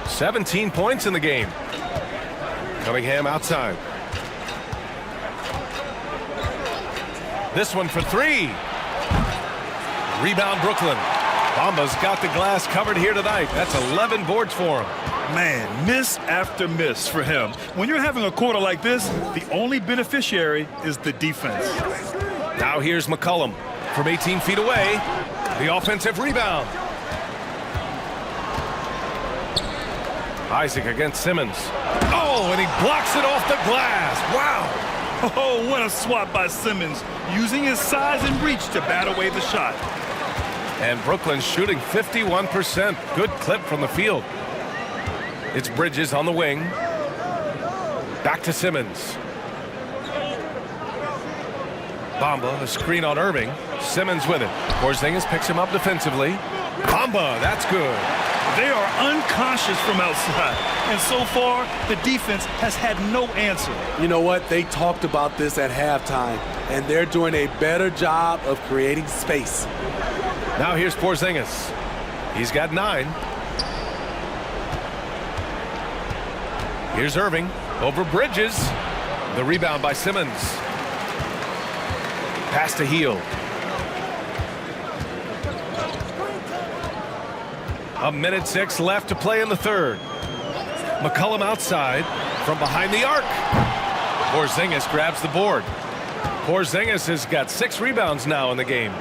A: 17 points in the game. Cunningham outside. This one for three. Rebound Brooklyn. Bamba's got the glass covered here tonight. That's 11 boards for him.
C: Man, miss after miss for him. When you're having a quarter like this, the only beneficiary is the defense.
A: Now here's McCollum from 18 feet away. The offensive rebound. Isaac against Simmons. Oh, and he blocks it off the glass. Wow.
C: Oh, what a swat by Simmons, using his size and reach to bat away the shot.
A: And Brooklyn shooting 51%. Good clip from the field. It's Bridges on the wing. Back to Simmons. Bamba, a screen on Irving. Simmons with it. Porzingis picks him up defensively. Bamba, that's good.
C: They are unconscious from outside, and so far, the defense has had no answer.
D: You know what? They talked about this at halftime, and they're doing a better job of creating space.
A: Now here's Porzingis. He's got 9. Here's Irving over Bridges. The rebound by Simmons. Pass to Heel. A minute 6 left to play in the third. McCollum outside from behind the arc. Porzingis grabs the board. Porzingis has got 6 rebounds now in the game.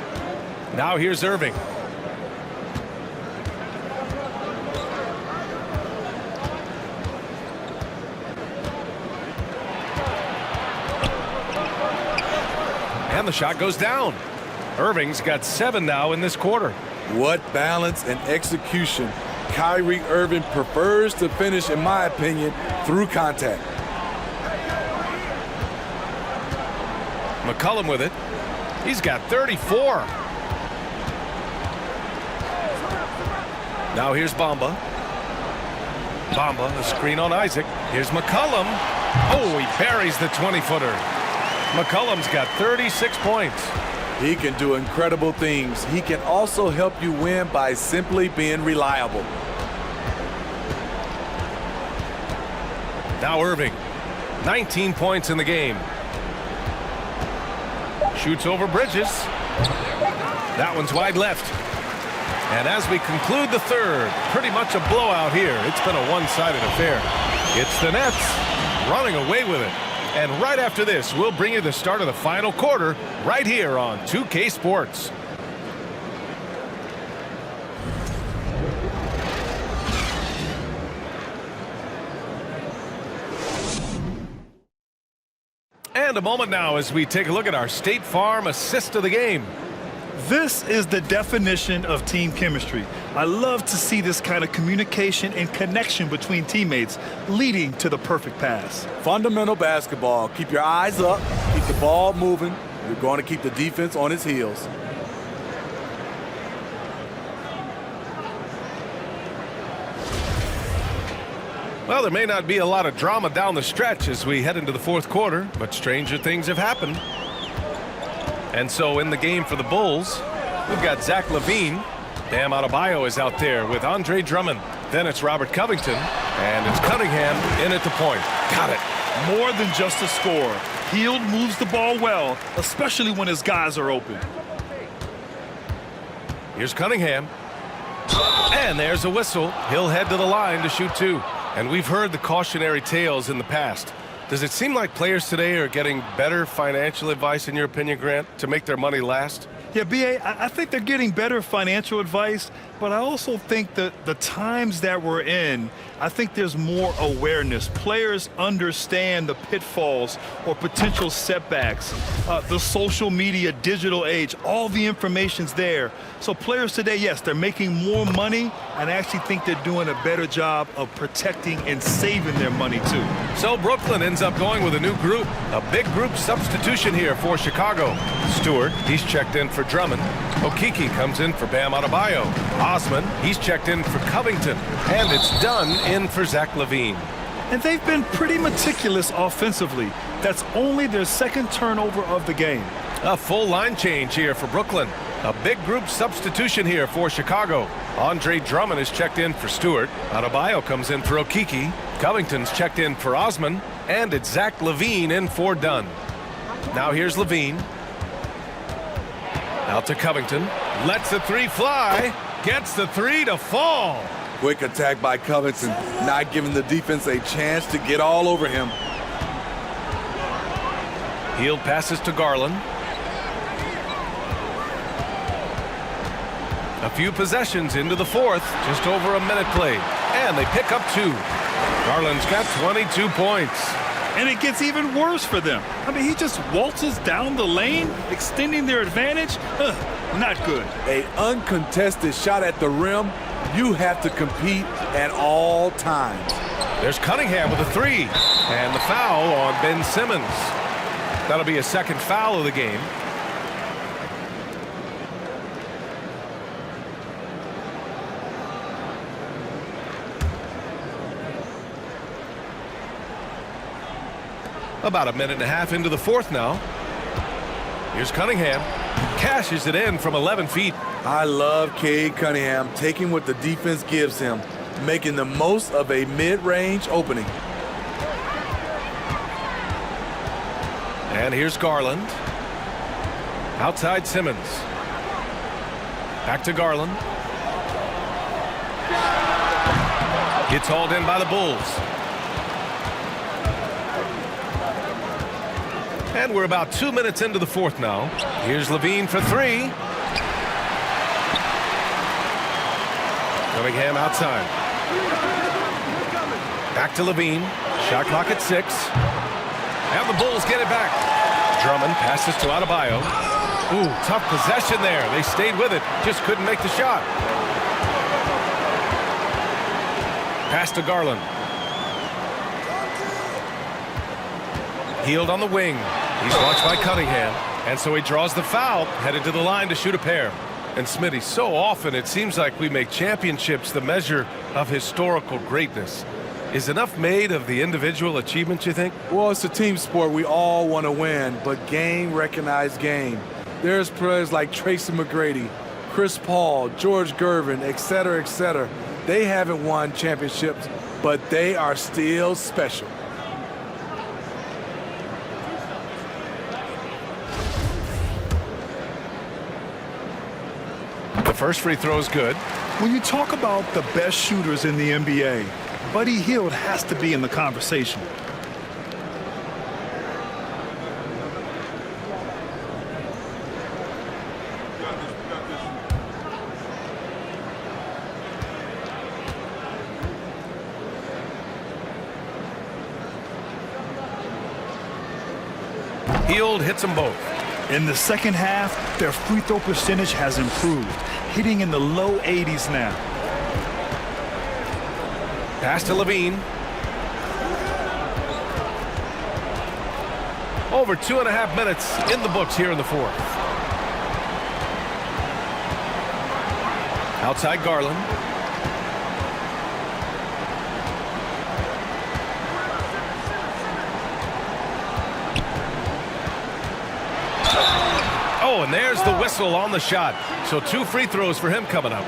A: Now here's Irving. And the shot goes down. Irving's got 7 now in this quarter.
D: What balance and execution. Kyrie Irving prefers to finish, in my opinion, through contact.
A: McCollum with it. He's got 34. Now here's Bamba. Bamba, a screen on Isaac. Here's McCollum. Oh, he buries the 20-footer. McCollum's got 36 points.
D: He can do incredible things. He can also help you win by simply being reliable.
A: Now Irving, 19 points in the game. Shoots over Bridges. That one's wide left. And as we conclude the third, pretty much a blowout here. It's been a one-sided affair. It's the Nets running away with it. And right after this, we'll bring you the start of the final quarter right here on 2K Sports. And a moment now as we take a look at our State Farm assist of the game.
C: This is the definition of team chemistry. I love to see this kind of communication and connection between teammates leading to the perfect pass.
D: Fundamental basketball. Keep your eyes up. Keep the ball moving. You're going to keep the defense on its heels.
A: Well, there may not be a lot of drama down the stretch as we head into the fourth quarter, but stranger things have happened. And so in the game for the Bulls, we've got Zach LaVine. Bam Adebayo is out there with Andre Drummond. Then it's Robert Covington, and it's Cunningham in at the point. Got it.
C: More than just a scorer. Hield moves the ball well, especially when his guys are open.
A: Here's Cunningham. And there's a whistle. He'll head to the line to shoot two. And we've heard the cautionary tales in the past. Does it seem like players today are getting better financial advice, in your opinion, Grant, to make their money last?
C: Yeah, B.A., I think they're getting better financial advice, but I also think that the times that we're in, I think there's more awareness. Players understand the pitfalls or potential setbacks, the social media, digital age, all the information's there. So players today, yes, they're making more money, and I actually think they're doing a better job of protecting and saving their money, too.
A: So Brooklyn ends up going with a new group, a big group substitution here for Chicago. Stewart, he's checked in for Drummond. Okeke comes in for Bam Adebayo. Osman, he's checked in for Covington. And it's Dunn in for Zach LaVine.
C: And they've been pretty meticulous offensively. That's only their second turnover of the game.
A: A full line change here for Brooklyn. A big group substitution here for Chicago. Andre Drummond is checked in for Stewart. Adebayo comes in for Okeke. Covington's checked in for Osman. And it's Zach LaVine in for Dunn. Now here's LaVine. Out to Covington. Lets the three fly. Gets the three to fall.
D: Quick attack by Covington, not giving the defense a chance to get all over him.
A: Hield passes to Garland. A few possessions into the fourth, just over a minute played. And they pick up two. Garland's got 22 points.
C: And it gets even worse for them. I mean, he just waltzes down the lane, extending their advantage. Not good.
D: An uncontested shot at the rim. You have to compete at all times.
A: There's Cunningham with a three. And the foul on Ben Simmons. That'll be a second foul of the game. About a minute and a half into the fourth now. Here's Cunningham. Cashes it in from 11 feet.
D: I love Cade Cunningham taking what the defense gives him, making the most of a mid-range opening.
A: And here's Garland. Outside Simmons. Back to Garland. Gets hauled in by the Bulls. And we're about 2 minutes into the fourth now. Here's LaVine for three. Cunningham outside. Back to LaVine. Shot clock at 6. And the Bulls get it back. Drummond passes to Adebayo. Ooh, tough possession there. They stayed with it. Just couldn't make the shot. Pass to Garland. Hield on the wing. He's watched by Cunningham. And so he draws the foul, headed to the line to shoot a pair. And Smitty, so often it seems like we make championships the measure of historical greatness. Is enough made of the individual achievements, you think?
D: Well, it's a team sport. We all want to win, but game recognized game. There's players like Tracy McGrady, Chris Paul, George Gervin, et cetera, They haven't won championships, but they are still special.
A: The first free throw is good.
C: When you talk about the best shooters in the NBA, Buddy Hield has to be in the conversation.
A: Hield hits them both.
C: In the second half, their free throw percentage has improved, hitting in the low 80s now.
A: Pass to Levine. Over 2.5 minutes in the books here in the fourth. Outside Garland. Oh, and there's the whistle on the shot. So 2 free throws for him coming up.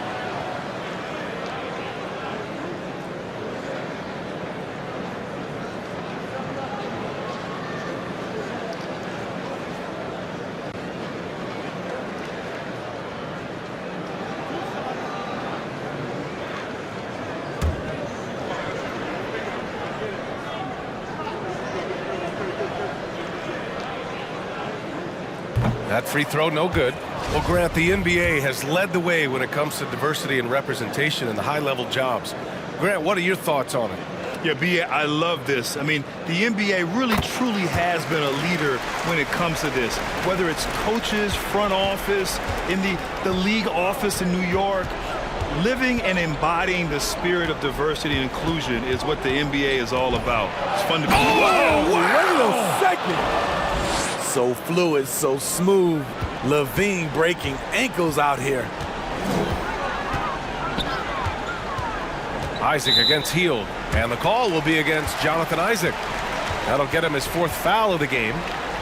A: That free throw, no good. Well, Grant, the NBA has led the way when it comes to diversity and representation in the high-level jobs. Grant, what are your thoughts on it?
C: Yeah, B.A., I love this. I mean, the NBA really, truly has been a leader when it comes to this. Whether it's coaches, front office, in the league office in New York, living and embodying the spirit of diversity and inclusion is what the NBA is all about. It's fun to be.
D: Oh, wait a second. So fluid, so smooth. Levine breaking ankles out here.
A: Isaac against Hield, and the call will be against Jonathan Isaac. That'll get him his 4th foul of the game.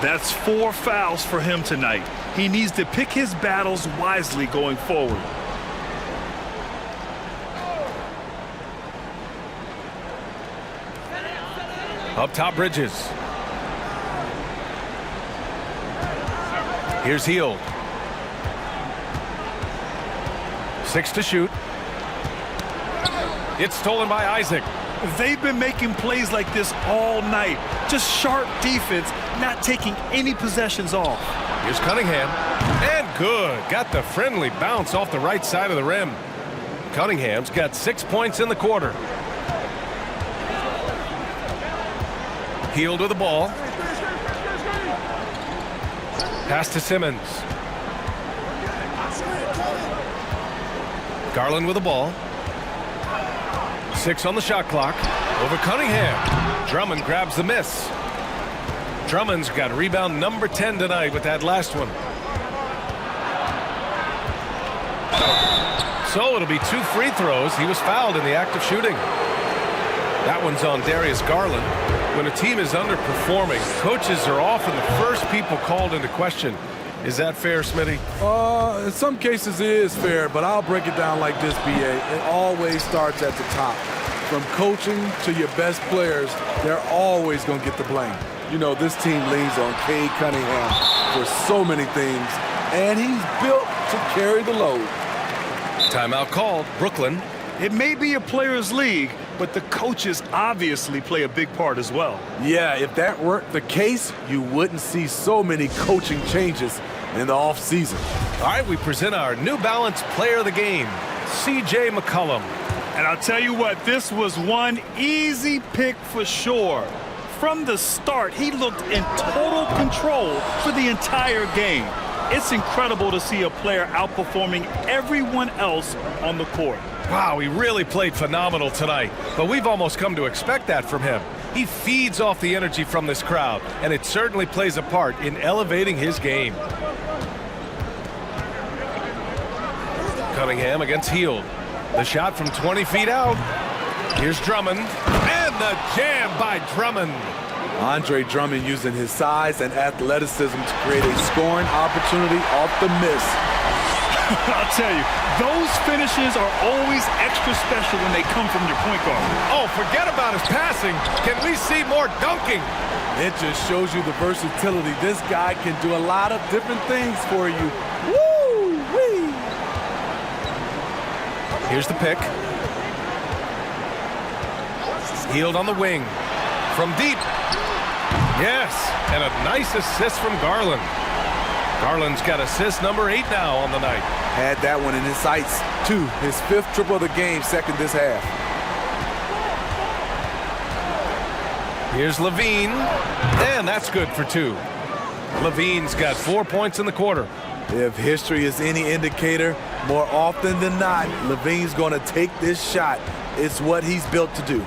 C: That's 4 fouls for him tonight. He needs to pick his battles wisely going forward.
A: Up top, Bridges. Here's Hield. 6 to shoot. It's stolen by Isaac.
C: They've been making plays like this all night. Just sharp defense, not taking any possessions off.
A: Here's Cunningham. And good. Got the friendly bounce off the right side of the rim. Cunningham's got 6 points in the quarter. Hield with the ball. Pass to Simmons. Garland with the ball. 6 on the shot clock. Over Cunningham. Drummond grabs the miss. Drummond's got rebound number 10 tonight with that last one. So it'll be 2 free throws. He was fouled in the act of shooting. That one's on Darius Garland. When a team is underperforming, coaches are often the first people called into question. Is that fair, Smitty?
D: In some cases it is fair, but I'll break it down like this, B.A. It always starts at the top. From coaching to your best players, they're always going to get the blame. You know, this team leans on Cade Cunningham for so many things, and he's built to carry the load.
A: Timeout called. Brooklyn.
C: It may be a players' league, but the coaches obviously play a big part as well.
D: Yeah, if that weren't the case, you wouldn't see so many coaching changes in the offseason.
A: All right, we present our New Balance Player of the Game, C.J. McCollum.
C: And I'll tell you what, this was one easy pick for sure. From the start, he looked in total control for the entire game. It's incredible to see a player outperforming everyone else on the court.
A: Wow, he really played phenomenal tonight, but we've almost come to expect that from him. He feeds off the energy from this crowd, and it certainly plays a part in elevating his game. Cunningham against Hield. The shot from 20 feet out. Here's Drummond, and And the jam by Drummond.
D: Andre Drummond using his size and athleticism to create a scoring opportunity off the miss.
C: I'll tell you, those finishes are always extra special when they come from your point guard.
A: Oh, forget about his passing. Can we see more dunking?
D: It just shows you the versatility. This guy can do a lot of different things for you. Woo-wee!
A: Here's the pick. Hield on the wing. From deep. Yes, and a nice assist from Garland. Garland's got assist number 8 now on the night.
D: Had that one in his sights, too. His 5th triple of the game, second this half.
A: Here's Levine, and that's good for 2. Levine's got 4 points in the quarter.
D: If history is any indicator, more often than not, Levine's going to take this shot. It's what he's built to do.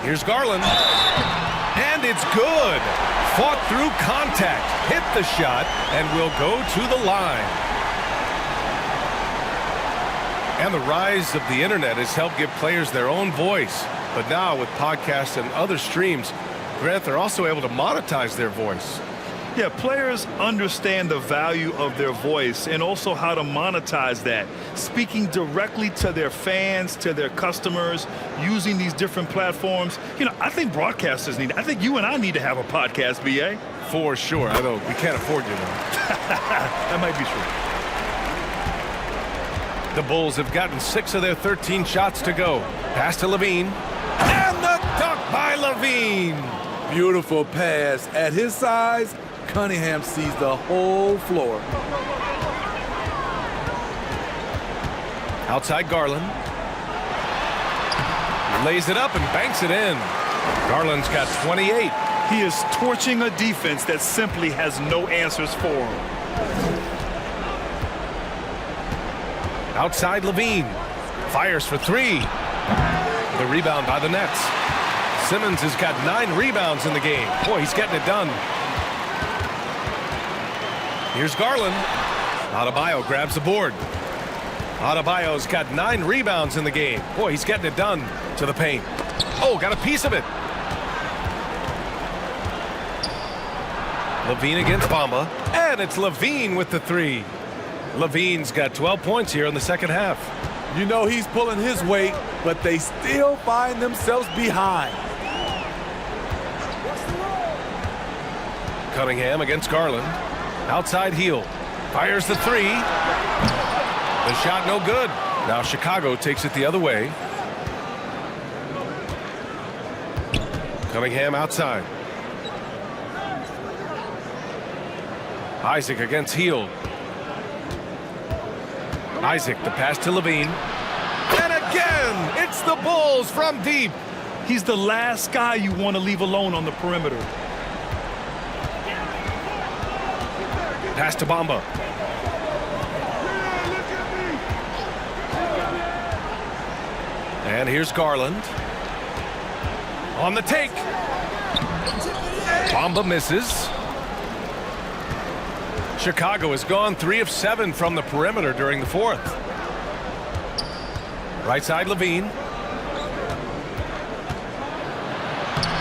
A: Here's Garland, and it's good. Fought through contact, hit the shot, and will go to the line. And the rise of the internet has helped give players their own voice. But now with podcasts and other streams, Grant, they're also able to monetize their voice.
C: Yeah, players understand the value of their voice and also how to monetize that. Speaking directly to their fans, to their customers, using these different platforms. You know, I think broadcasters need, I think you and I need to have a podcast, BA.
A: For sure. I know we can't afford you though.
C: That might be true.
A: The Bulls have gotten 6 of their 13 shots to go. Pass to Levine. And the dunk by Levine.
D: Beautiful pass. At his size, Cunningham sees the whole floor.
A: Outside Garland. Lays it up and banks it in. Garland's got 28.
C: He is torching a defense that simply has no answers for him.
A: Outside Levine. Fires for 3. The rebound by the Nets. Simmons has got 9 rebounds in the game. Boy, he's getting it done. Here's Garland. Adebayo grabs the board. Adebayo's got 9 rebounds in the game. Boy, he's getting it done to the paint. Oh, got a piece of it. Levine against Bamba. And it's Levine with the 3. Levine's got 12 points here in the second half.
D: You know he's pulling his weight, but they still find themselves behind.
A: Cunningham against Garland. Outside heel. Fires the 3. The shot no good. Now Chicago takes it the other way. Cunningham outside. Isaac against Hield. Isaac, the pass to Levine. And again, it's the Bulls from deep.
C: He's the last guy you want to leave alone on the perimeter.
A: Pass to Bamba. And here's Garland. On the take. Bamba misses. Chicago has gone 3 of 7 from the perimeter during the 4th. Right side Levine.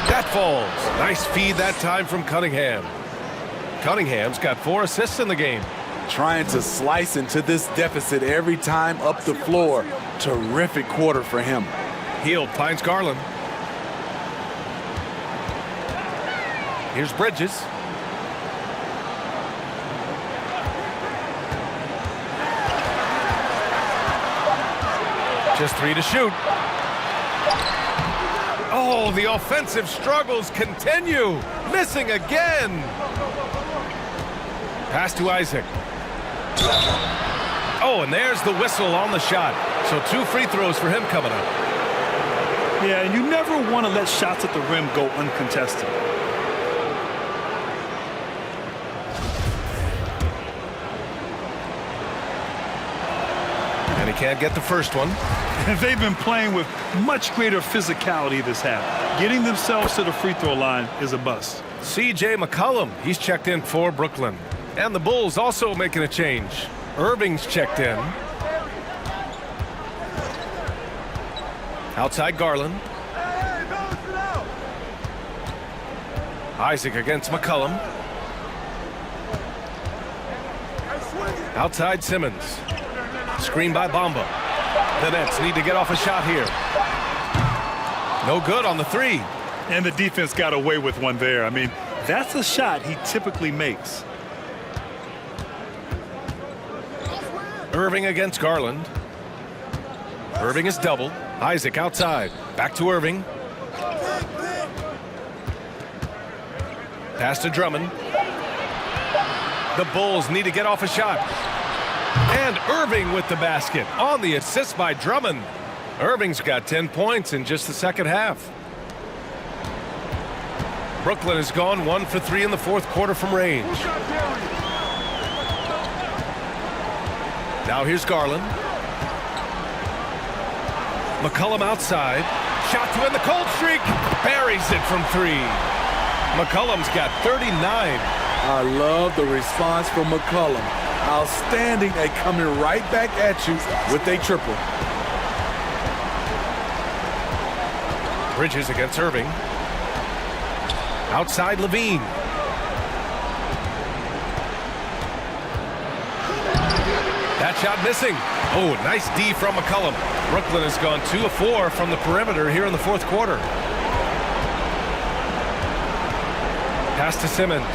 A: That falls. Nice feed that time from Cunningham. Cunningham's got 4 assists in the game.
D: Trying to slice into this deficit every time up the floor. Terrific quarter for him.
A: Hield finds Garland. Here's Bridges. Just 3 to shoot. Oh, the offensive struggles continue. Missing again. Pass to Isaac. Oh, and there's the whistle on the shot. So 2 free throws for him coming up.
C: Yeah, and you never want to let shots at the rim go uncontested.
A: And he can't get the first one.
C: They've been playing with much greater physicality this half. Getting themselves to the free throw line is a bust.
A: C.J. McCollum, he's checked in for Brooklyn. And the Bulls also making a change. Irving's checked in. Outside Garland. Isaac against McCollum. Outside Simmons. Screen by Bamba. The Nets need to get off a shot here. No good on the three.
C: And the defense got away with one there. I mean, that's a shot he typically makes.
A: Irving against Garland. Irving is doubled. Isaac outside. Back to Irving. Pass to Drummond. The Bulls need to get off a shot. And Irving with the basket on the assist by Drummond. Irving's got 10 points in just the second half. Brooklyn has gone 1 for 3 in the fourth quarter from range. Now here's Garland. McCollum outside. Shot to end the cold streak. Buries it from 3. McCollum's got 39.
D: I love the response from McCollum. Outstanding at coming right back at you with a triple.
A: Bridges against Irving. Outside Levine. That shot missing. Oh, nice D from McCollum. Brooklyn has gone 2 of 4 from the perimeter here in the fourth quarter. Pass to Simmons.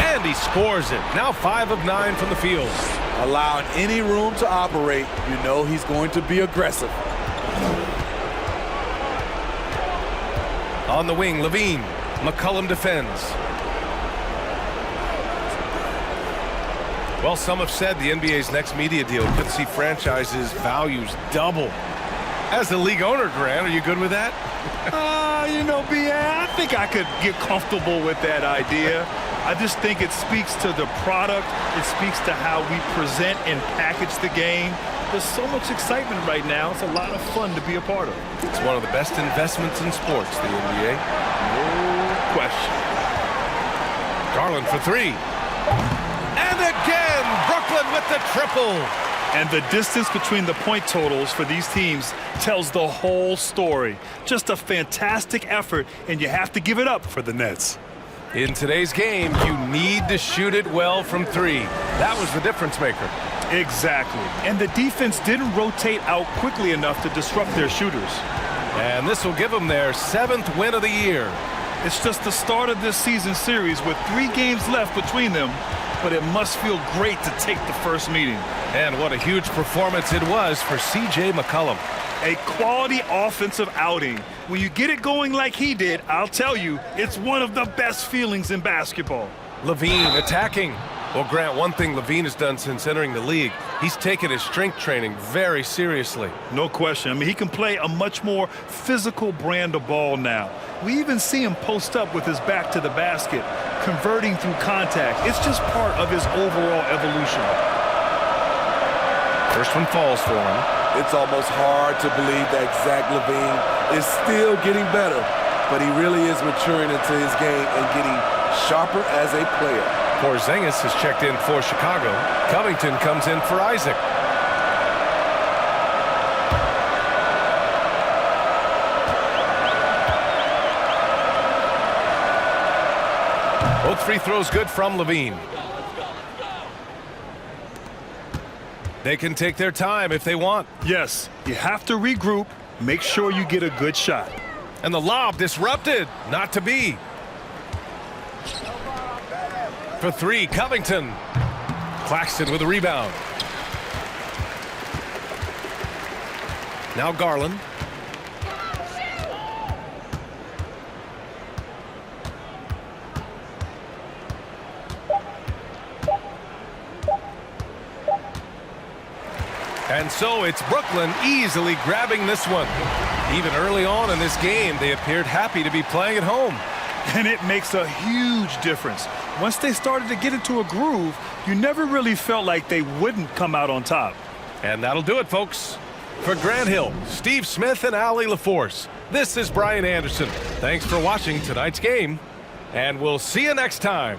A: And he scores it. Now 5 of 9 from the field.
D: Allowing any room to operate, you know he's going to be aggressive.
A: On the wing, Levine. McCollum defends. Well, some have said the NBA's next media deal could see franchises' values double. As the league owner, Grant, are you good with that?
C: You know, BA, I think I could get comfortable with that idea. I just think it speaks to the product. It speaks to how we present and package the game. There's so much excitement right now. It's a lot of fun to be a part of.
A: It's one of the best investments in sports, the NBA.
C: No question.
A: Garland for 3. And again, Brooklyn with the triple.
C: And the distance between the point totals for these teams tells the whole story. Just a fantastic effort, and you have to give it up for the Nets.
A: In today's game, you need to shoot it well from 3. That was the difference maker.
C: Exactly. And the defense didn't rotate out quickly enough to disrupt their shooters.
A: And this will give them their 7th win of the year.
C: It's just the start of this season series with 3 games left between them, but it must feel great to take the first meeting.
A: And what a huge performance it was for C.J. McCollum.
C: A quality offensive outing. When you get it going like he did, I'll tell you, it's one of the best feelings in basketball.
A: Levine attacking. Well, Grant, one thing Levine has done since entering the league, he's taken his strength training very seriously.
C: No question. I mean, he can play a much more physical brand of ball now. We even see him post up with his back to the basket, converting through contact. It's just part of his overall evolution.
A: First one falls for him.
D: It's almost hard to believe that Zach LaVine is still getting better, but he really is maturing into his game and getting sharper as a player.
A: Porzingis has checked in for Chicago. Covington comes in for Isaac. Both free throws good from Levine. They can take their time if they want.
C: Yes, you have to regroup, make sure you get a good shot.
A: And the lob disrupted. Not to be. For 3, Covington. Claxton with a rebound. Now Garland. And so it's Brooklyn easily grabbing this one. Even early on in this game, they appeared happy to be playing at home.
C: And it makes a huge difference. Once they started to get into a groove, you never really felt like they wouldn't come out on top.
A: And that'll do it, folks. For Grant Hill, Steve Smith, and Allie LaForce, this is Brian Anderson. Thanks for watching tonight's game, and we'll see you next time.